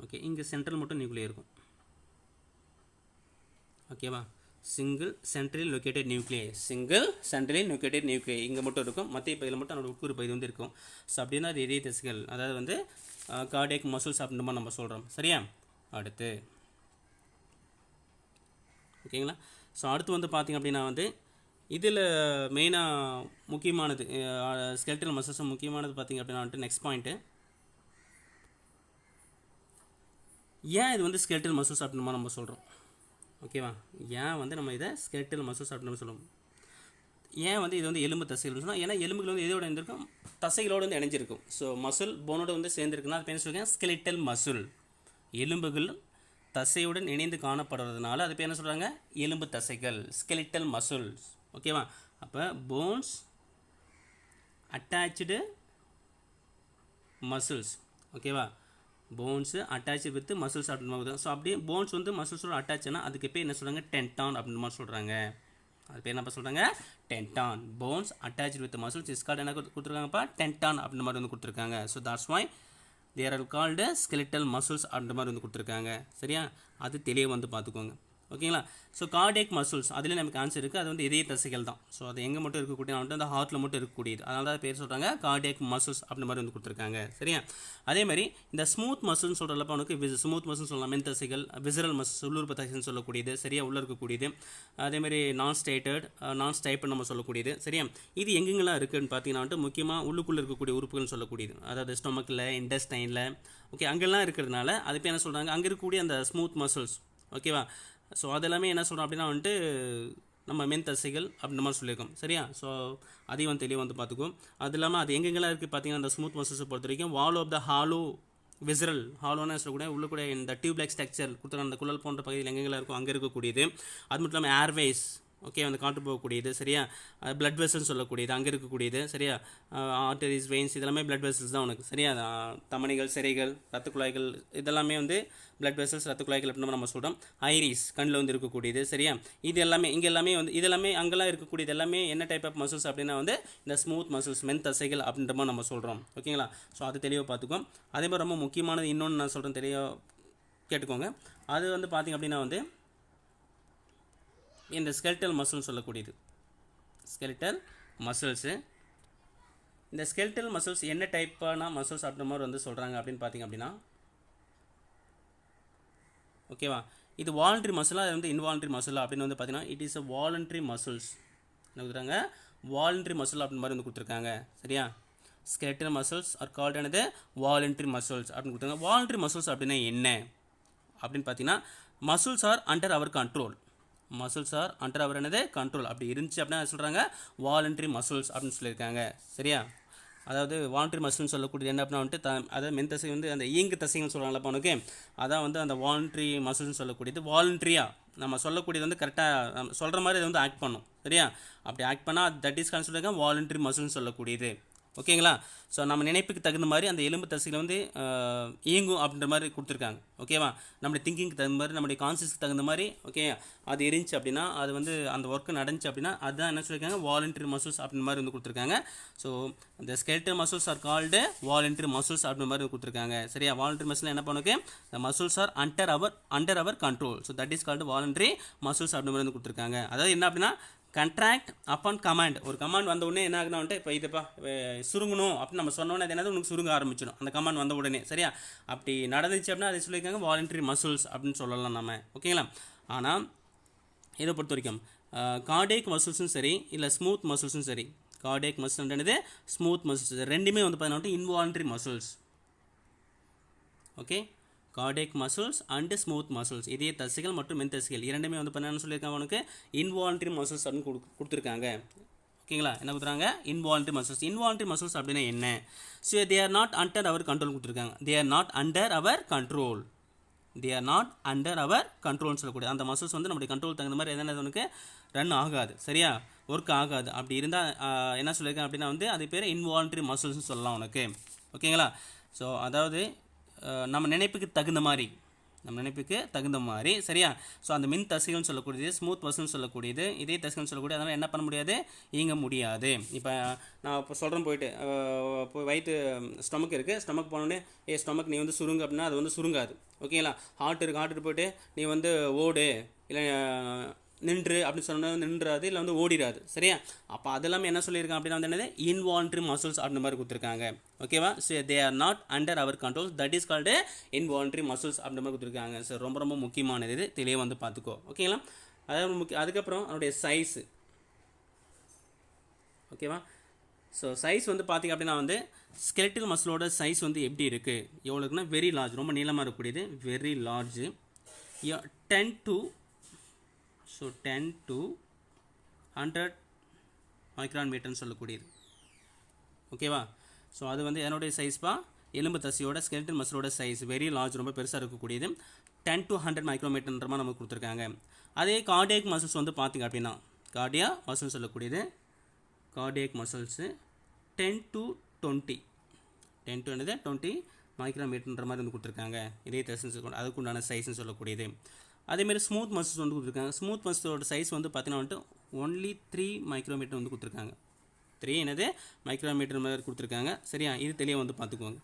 ஓகே, இங்கே சென்ட்ரல் மட்டும் நியூக்ளியர் இருக்கும். ஓகேவா, single centrally located nuclei, single centrally located nuclei இங்கே மட்டும் இருக்கும். மத்திய பகுதியில் மட்டும் அதோட உட்கூறு பகுதி வந்து இருக்கும். ஸோ அப்படின்னா அது இதய தசைகள், அதாவது வந்து கார்டியக் மசில்ஸ் அப்படின்ற மாதிரி நம்ம சொல்கிறோம். சரியா, அடுத்து ஓகேங்களா. ஸோ அடுத்து வந்து பார்த்திங்க அப்படின்னா வந்து இதில் மெயினாக முக்கியமானது ஸ்கெலட்டல் மசில்ஸ் முக்கியமானது பார்த்திங்க அப்படின்னா வந்துட்டு நெக்ஸ்ட் பாயிண்ட்டு, ஏன் இது வந்து ஸ்கெலட்டல் மசில்ஸ் அப்படின்னு நம்ம சொல்கிறோம். ஓகேவா, ஏன் வந்து நம்ம இதை ஸ்கெலட்டல் மசில்ஸ் அப்படின்னு சொல்லுவோம். ஏன் வந்து இது வந்து எலும்பு தசைகள் சொன்னால், ஏன்னா எலும்புகள் வந்து எதோட இருந்திருக்கும், தசைகளோடு வந்து இணைஞ்சிருக்கும். ஸோ மசில் போனோட வந்து சேர்ந்துருக்குன்னா அது பேர் சொல்லுங்கள் ஸ்கெலட்டல் மசில். எலும்புகள் தசையுடன் இணைந்து காணப்படுறதுனால அது பேர் என்ன சொல்கிறாங்க, எலும்பு தசைகள், ஸ்கெலட்டல் மசில்ஸ். ஓகேவா, அப்போ போன்ஸ் அட்டாச்சு மசில்ஸ். ஓகேவா, போன்ஸு அட்டாச்சு வித் மசில்ஸ் அப்படின்னு. ஸோ அப்படியே போன்ஸ் வந்து மசில்ஸோட அட்டாச்சுன்னா அதுக்கு பேர் என்ன சொல்கிறாங்க, டென்டான் அப்படின்ற மாதிரி சொல்கிறாங்க. அது பேர் என்ன சொல்கிறாங்க, tendon. Bones attach with muscles is called என்ன கொடுத்துருக்காங்கப்பா, டென்டான் அப்படின்ற மாதிரி வந்து கொடுத்துருக்காங்க. So that's why they are called skeletal muscles அப்படின்ற மாதிரி வந்து கொடுத்துருக்காங்க. சரியா, அது தெளிவாக வந்து பார்த்துக்கோங்க. ஓகேங்களா, ஸோ கார்டியக் மசில்ஸ் அதில் நமக்கு ஆன்சர் இருக்குது. அது வந்து இதய தசைகள் தான். ஸோ அது எங்கே மட்டும் இருக்கக்கூடிய வந்துட்டு அந்த ஹார்ட்டில் மட்டும் இருக்கக்கூடியது. அதனால தான் பேர் சொல்கிறாங்க கார்டியக் மசில்ஸ் அப்படின்ற மாதிரி வந்து கொடுத்துருக்காங்க. சரியா, அதே மாதிரி இந்த ஸ்மூத் மசில்னு சொல்கிறப்ப உனக்கு ஸ்மூத் மசில்ஸ் சொல்லலாம், மென் தசைகள், விசரல் மசில்ஸ் உள்ளுறுப்பு தசைன்னு சொல்லக்கூடியது. சரியா, உள்ளே இருக்கக்கூடியது. அதேமாதிரி நான் ஸ்டைப்னு நம்ம சொல்லக்கூடியது. சரியா, இது எங்கெங்கெல்லாம் இருக்குதுன்னு பார்த்தீங்கன்னா வந்துட்டு முக்கியமாக உள்ளுக்குள்ளே இருக்கக்கூடிய உறுப்புகள்னு சொல்லக்கூடியது. அதாவது ஸ்டொமக்கில், இன்டெஸ்டைனில், ஓகே, அங்கெல்லாம் இருக்கிறதுனால அது பேர் என்ன சொல்கிறாங்க, அங்கே இருக்கக்கூடிய அந்த ஸ்மூத் மசில்ஸ். ஓகேவா, ஸோ அதெல்லாமே என்ன சொல்கிறோம் அப்படின்னா வந்துட்டு நம்ம மென் தசைகள் அப்படின்ற மாதிரி சொல்லியிருக்கோம். சரியா, ஸோ அதையும் வந்து தெளிவாக வந்து பார்த்துக்குவோம். அது இல்லாமல் அது எங்கெங்கெல்லாம் இருக்குது பார்த்தீங்கன்னா அந்த ஸ்மூத் மசில்ஸை பொறுத்த வரைக்கும் wall of the hollow visceral, ஹாலோன்னு சொல்லக்கூடிய உள்ளுக்கூட இந்த டியூப்லைக் ஸ்ட்ரக்சர் கொடுத்துருக்க அந்த குழல் போன்ற பகுதியில் எங்கெங்கெல்லாம் இருக்கும் அங்கே இருக்கக்கூடியது. அது மட்டும் இல்லாமல் ஏர்வேஸ், ஓகே, வந்து காட்டு போகக்கூடியது. சரியா, பிளட் வெசல்ஸ் சொல்லக்கூடியது அங்கே இருக்கக்கூடியது. சரியா, ஆர்டரிஸ், வெயின்ஸ் இதெல்லாமே பிளட் வெசல்ஸ் தான் உனக்கு. சரியா, தமனிகள், சிரைகள், ரத்த குழாய்கள் இதெல்லாமே வந்து பிளட் வெசல்ஸ், ரத்த குழாய்கள் அப்படின்னு நம்ம சொல்கிறோம். ஐரிஸ் கண்ணில் வந்து இருக்கக்கூடியது. சரியா, இது எல்லாமே இங்கே எல்லாமே வந்து இதெல்லாமே அங்கெல்லாம் இருக்கக்கூடியது எல்லாமே என்ன டைப் ஆஃப் மசில்ஸ் அப்படின்னா வந்து இந்த ஸ்மூத் மசில்ஸ், மென் தசைகள் அப்படின்ற மாதிரி நம்ம சொல்கிறோம். ஓகேங்களா, ஸோ அது தெளிவாக பார்த்துக்கோம். அதே மாதிரி ரொம்ப முக்கியமானது இன்னொன்று நான் சொல்கிறேன், தெளிவாக கேட்டுக்கோங்க. அது வந்து பார்த்திங்க அப்படின்னா வந்து இந்த ஸ்கெல்டல் மசில்னு சொல்லக்கூடியது. Skeletal muscles. இந்த ஸ்கெல்டல் மசில்ஸ் என்ன டைப்பான மசில்ஸ் அப்படின்ற மாதிரி வந்து சொல்கிறாங்க அப்படின்னு பார்த்தீங்க அப்படின்னா, ஓகேவா, இது வாலண்ட்ரி மசிலா, அது வந்து இன்வாலண்ட்ரி மசிலா அப்படின்னு வந்து பார்த்தீங்கன்னா, it is a voluntary muscles. என்ன கொடுக்குறாங்க? வாலண்ட்ரி மசில் அப்படின்ற மாதிரி வந்து கொடுத்துருக்காங்க. சரியா? ஸ்கெல்டல் மசில்ஸ் ஆர் கால்ட் என்னது? வாலண்ட்ரி மசில்ஸ் அப்படின்னு கொடுத்துருக்காங்க. வாலண்ட்ரி மசில்ஸ் அப்படின்னா என்ன அப்படின்னு பார்த்தீங்கன்னா, muscles are under our control. Muscles are under our என்னது? கண்ட்ரோல். அப்படி இருந்துச்சு அப்படின்னா சொல்கிறாங்க வாலண்ட்ரி மசில்ஸ் அப்படின்னு சொல்லியிருக்காங்க. சரியா? அதாவது வாலண்ட்ரி மசில்னு சொல்லக்கூடியது என்ன அப்படின்னா வந்துட்டு அதாவது மென்தசை வந்து அந்த இயங்கு தசைன்னு சொல்கிறாங்களப்பா உனக்கு, அதான் வந்து அந்த வாலண்ட்ரி மசில்னு சொல்லக்கூடியது. வாலண்ட்ரியாக நம்ம சொல்லக்கூடியது வந்து கரெக்டாக நம்ம சொல்கிற மாதிரி அது வந்து ஆக்ட் பண்ணும். சரியா? அப்படி ஆக்ட் பண்ணால் தட் இஸ் கன்சிடர்ட் வாலண்ட்ரி மசில்னு சொல்லக்கூடியது. ஓகேங்களா? ஸோ நம்ம நினைப்புக்கு தகுந்த மாதிரி அந்த எலும்பு தசையில் வந்து இயங்கும் அப்படின்ற மாதிரி கொடுத்துருக்காங்க. ஓகேவா? நம்மளுடைய திங்கிங்க்கு தகுந்த மாதிரி, நம்மளுடைய கான்சியஸ்க்கு தகுந்த மாதிரி, ஓகே, அது இருந்துச்சு அப்படின்னா, அது வந்து அந்த ஒர்க்கு நடந்துச்சு அப்படின்னா, அதுதான் என்ன சொல்லியிருக்காங்க? வாலண்ட்ரி மசில்ஸ் அப்படின்ற மாதிரி வந்து கொடுத்துருக்காங்க. ஸோ இந்த skeletal muscles are called voluntary muscles அப்படின்ற மாதிரி கொடுத்துருக்காங்க. சரியா? வாலண்ட்ரி மசில் என்ன பண்ணுக்கு? the muscles are under our control. So that is called voluntary muscles அப்படின்ற மாதிரி வந்து கொடுத்துருக்காங்க. அதாவது என்ன அப்படின்னா, கண்ட்ராக்ட் அப்பான் கமாண்ட். ஒரு கமாண்ட் வந்த உடனே என்ன ஆகுனா வந்துட்டு, இப்போ இதுப்பா சுருங்கணும் அப்படின்னு நம்ம சொன்னோன்னே அது என்னது உனக்கு சுருங்க ஆரம்பிச்சிடும் அந்த கமாண்ட் வந்த உடனே. சரியா? அப்படி நடந்துச்சு அப்படின்னா அதை சொல்லியிருக்காங்க வாலண்ட்ரி மசில்ஸ் அப்படின்னு சொல்லலாம் நம்ம. ஓகேங்களா? ஆனால் இதை பொறுத்த வரைக்கும் கார்டியக் மசில்ஸும் சரி, இல்லை ஸ்மூத் மசில்ஸும் சரி, கார்டியக் மசில்ன்றது ஸ்மூத் மசில்ஸ் ரெண்டுமே வந்து பார்த்தீங்கன்னா involuntary muscles. Okay, cardiac muscles and smooth muscles, இதே தசைகள் மற்றும் மென் தசைகள் இரண்டுமே வந்து பண்ணு சொல்லியிருக்காங்க உனக்கு இன்வாலண்ட்ரி மசில்ஸ் அப்படின்னு கொடுத்துருக்காங்க. ஓகேங்களா? என்ன கொடுத்துறாங்க? Involuntary muscles. இன்வாலண்ட்ரி மசில்ஸ் அப்படின்னா என்ன? So they are not under our control கொடுத்துருக்காங்க. They are not under our control. They are not under our கண்ட்ரோல்னு சொல்லக்கூடிய அந்த மசில்ஸ் வந்து நம்மளுடைய கண்ட்ரோல் தகுந்த மாதிரி என்னென்ன உனக்கு ரன் ஆகாது. சரியா? ஒர்க் ஆகாது. அப்படி இருந்தால் என்ன சொல்லியிருக்கேன் அப்படின்னா வந்து அது பேர் இன்வாலண்ட்ரி மசில்ஸ்னு சொல்லலாம் உனக்கு. ஓகேங்களா? ஸோ அதாவது நம்ம நினைப்புக்கு தகுந்த மாதிரி, நம்ம நினைப்புக்கு தகுந்த மாதிரி. சரியா? ஸோ அந்த மின் தசைகள்னு சொல்லக்கூடியது, ஸ்மூத் மசில்னு சொல்லக்கூடியது, இதே தசைகள்னு சொல்லக்கூடிய, அதனால் என்ன பண்ண முடியாது? இயங்க முடியாது. இப்போ நான் இப்போ சொல்கிறேன் போயிட்டு போய் வயிற்று ஸ்டொமக் இருக்குது, ஸ்டொமக் போனோடனே ஸ்டொமக் நீ வந்து சுருங்கு அப்படின்னா அது வந்து சுருங்காது. ஓகேங்களா? ஹார்ட் இருக்குது, ஹார்ட்டு போய்ட்டு நீ வந்து ஓடு இல்லை நின்று அப்படின்னு சொன்னால் நின்றாது, இல்லை வந்து ஓடிடாது. சரியா? அப்போ அதெல்லாமே என்ன சொல்லியிருக்காங்க அப்படின்னா வந்து என்னது? இன்வாலண்ட்ரி மசில்ஸ் அப்படின்ற மாதிரி கொடுத்துருக்காங்க. ஓகேவா? So they are not under our control, that is called involuntary muscles அப்படின்ற மாதிரி கொடுத்துருக்காங்க. ஸோ ரொம்ப ரொம்ப முக்கியமானது இது, தெளிவாக வந்து பார்த்துக்கோ. ஓகேங்களா? அதாவது அதுக்கப்புறம் அதனுடைய சைஸு. ஓகேவா? ஸோ சைஸ் வந்து பார்த்திங்க அப்படின்னா வந்து ஸ்கெலெட்டல் மசிலோட சைஸ் வந்து எப்படி இருக்குது, எவ்வளோ இருக்குன்னா வெரி லார்ஜ், ரொம்ப நீளமாக இருக்கக்கூடியது, வெரி லார்ஜு. 10 to 100 மைக்ரான் மீட்டர்னு சொல்லக்கூடியது. ஓகேவா? ஸோ அது வந்து என்னுடைய சைஸ்ப்பா, எலும்பு தசையோட ஸ்கெலெட்டல் மசிலோட சைஸ் வெரி லார்ஜ், ரொம்ப பெருசாக இருக்கக்கூடியது, 10 to 100 மைக்ரோமீட்டர்ன்ற மாதிரி நமக்கு கொடுத்துருக்காங்க. அதே கார்டியக் மசில்ஸ் வந்து பார்த்திங்க அப்படின்னா, கார்டியா மசில்ஸ் சொல்லக்கூடியது, கார்டியக் மசில்ஸு 10 to 20 மைக்ரோமீட்டர்ன்ற மாதிரி வந்து கொடுத்துருக்காங்க. இதே தசை அதுக்குண்டான சைஸ்ன்னு சொல்லக்கூடியது. அதேமாதிரி ஸ்மூத் மசில்ஸ் வந்து கொடுத்துருக்காங்க. ஸ்மூத் மசிலோட சைஸ் வந்து பார்த்தீங்கன்னா வந்துட்டு ஒன்லி 3 மைக்ரோமீட்டர் வந்து கொடுத்துருக்காங்க. 3 என்னது மைக்ரோமீட்டர் மாதிரி கொடுத்துருக்காங்க. சரியா? இது தெளிவாக வந்து பார்த்துக்குவாங்க.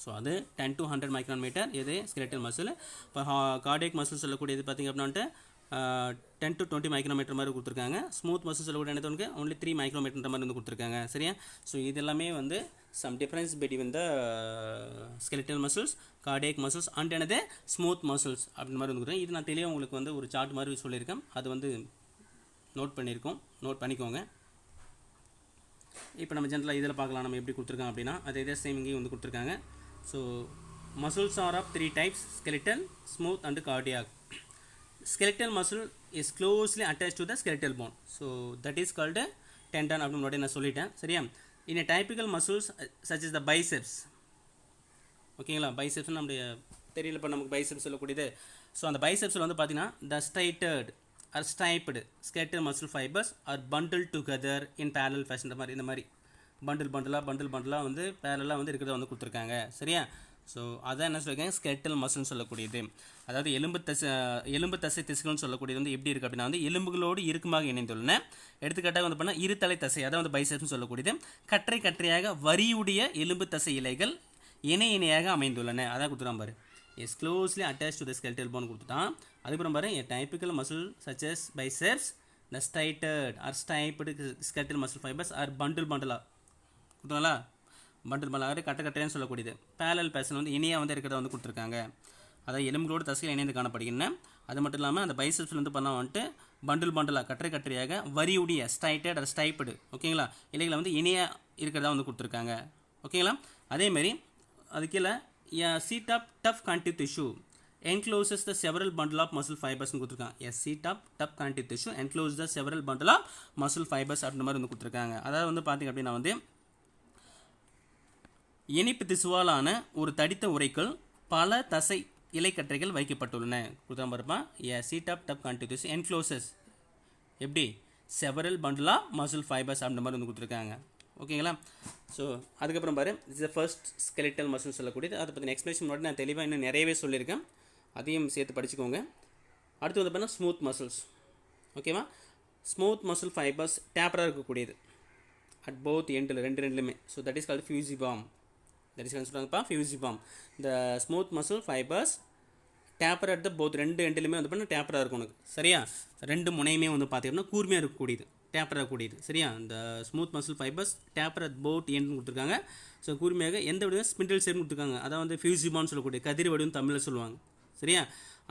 ஸோ அது 10 to 100 மைக்ரோமீட்டர் இது ஸ்கெலெட்டல் மசில். இப்போ கார்டியக் மசில் சொல்லக்கூடியது பார்த்திங்க அப்படின்னா வந்துட்டு 10 to 20 மைக்ரோமீட்டர் மாதிரி கொடுத்துருக்காங்க. ஸ்மூத் மசில் சொல்லக்கூடிய என்னது ஒன்லி 3 மைக்ரோமீட்டர் மாதிரி வந்து கொடுத்துருக்காங்க. சரியா? ஸோ இது எல்லாமே வந்து some difference between the skeletal muscles, cardiac muscles and என்னது ஸ்மூத் மசில்ஸ் அப்படின்ற மாதிரி வந்து இது நான் தெளிவாக உங்களுக்கு வந்து ஒரு சார்ட் மாதிரி சொல்லியிருக்கேன். அது வந்து நோட் பண்ணிக்கோங்க. இப்போ நம்ம ஜென்ரலாக இதில் பார்க்கலாம் நம்ம எப்படி கொடுத்துருக்காங்க அப்படின்னா, அதே சேம் இங்கேயும் வந்து கொடுத்துருக்காங்க. So muscles are of 3 types, skeletal, smooth and cardiac. Skeletal muscle is closely attached to the skeletal bone. So that is called a tendon அப்படின்னு நான் சொல்லிட்டேன். சரியா? In a typical muscles such as the biceps. ஓகேங்களா? Biceps நம்முடைய தெரியல, இப்போ நமக்கு biceps சொல்லக்கூடியது. ஸோ அந்த பைசெப்ஸில் வந்து பார்த்தீங்கன்னா the straighted or striped skeletal muscle fibers are bundled together in parallel fashion. இந்த மாதிரி பண்டிலாக வந்து பேரலாக வந்து இருக்கிறத வந்து கொடுத்துருக்காங்க. சரியா? ஸோ அதான் என்ன சொல்லியிருக்காங்க? ஸ்கெலெட்டல் மசில்னு சொல்லக்கூடியது. அதாவது எலும்பு தசை திசுகள்னு சொல்லக்கூடியது வந்து எப்படி இருக்குது அப்படின்னா வந்து எலும்புகளோடு இறுக்கமாக இணைந்துள்ளன. எடுத்துக்காட்டாக வந்து பண்ணால் இருதலை தசை, அதாவது வந்து பைசெப்ஸ்னு சொல்லக்கூடியது, கற்றையாக வரியுடைய எலும்பு தசை இலைகள் இணையாக அமைந்துள்ளன. அதான் கொடுத்துருக்கான் பாரு. Is closely attach to the skeletal phone கொடுத்துட்டான். அதுக்கப்புறம் பாரு a typical muscle such as biceps the striated or striped skeletal muscle fibers are bundle கொடுத்தாங்களா, பண்டில் பண்டாக கட்ட கட்டைன்னு சொல்லக்கூடியது. பேரல் பேசல் வந்து இணையாக வந்து இருக்கிறத வந்து கொடுத்துருக்காங்க. அதாவது எலும்புகளோடு தசைகள் இணைந்து காணப்படுகின்றன. அது மட்டும் இல்லாமல் அந்த பைசப்ஸில் வந்து பண்ணால் வந்துட்டு பண்டிலாக கட்டரை கட்டரையாக வரியுடைய ஸ்ட்ரைட்டட் ஆர் ஸ்டைப்டு ஓகேங்களா இலைகளை வந்து இணையாக இருக்கிறதா வந்து கொடுத்துருக்காங்க. ஓகேங்களா, அதேமாரி அது கீழே sheet of tough connective tissue encloses the several bundle of muscle fibers கொடுத்துருக்காங்க. seat of tough connective tissue encloses the several bundle of muscle fibers அப்படின்ற மாதிரி வந்து கொடுத்துருக்காங்க. அதாவது வந்து பார்த்திங்க அப்படின்னா வந்து இணைப்பு திசுவாலான ஒரு தடித்த உரைக்குள் பல தசை இலைக்கற்றைகள் வைக்கப்பட்டுள்ளன கொடுத்தாம இருப்பான். Sheet of tough connective tissue encloses எப்படி several bundle of muscle fibres அப்படின்ற மாதிரி வந்து கொடுத்துருக்காங்க. ஓகேங்களா, ஸோ அதுக்கப்புறம் பாரு it's the first skeletal muscle சொல்லக்கூடியது. அதை பற்றி எக்ஸ்பிளேஷன் முன்னாடி நான் தெளிவாக இன்னும் நிறையவே சொல்லியிருக்கேன், அதையும் சேர்த்து படிச்சுக்கோங்க. அடுத்து வந்து பார்த்தீங்கன்னா ஸ்மூத் மசில்ஸ். ஓகேவா, ஸ்மூத் மசில் ஃபைபர்ஸ் டேப்பராக இருக்கக்கூடியது அட் போத் எண்டில் ரெண்டுலையுமே. So that is called fusiform. That is சொல்கிறாங்கப்பா ஃபியூசிபாம். இந்த smooth muscle fibres taper at the both ரெண்டு எண்டிலுமே வந்து பண்ணால் டேப்பராக இருக்கும் உனக்கு. சரியா, ரெண்டு முனையுமே வந்து பார்த்தீங்கன்னா கூர்மையாக இருக்கக்கூடியது, டேப்பராக கூடியது. சரியா, இந்த smooth muscle fibres taper at both end கொடுத்துருக்காங்க. ஸோ கூர்மையாக எந்த வடிவம் ஸ்பிண்டில் ஷேப் கொடுத்துருக்காங்க. அதான் வந்து ஃபியூசிபான்னு சொல்லக்கூடிய கதிர் வடிவம் தமிழில் சொல்லுவாங்க. சரியா,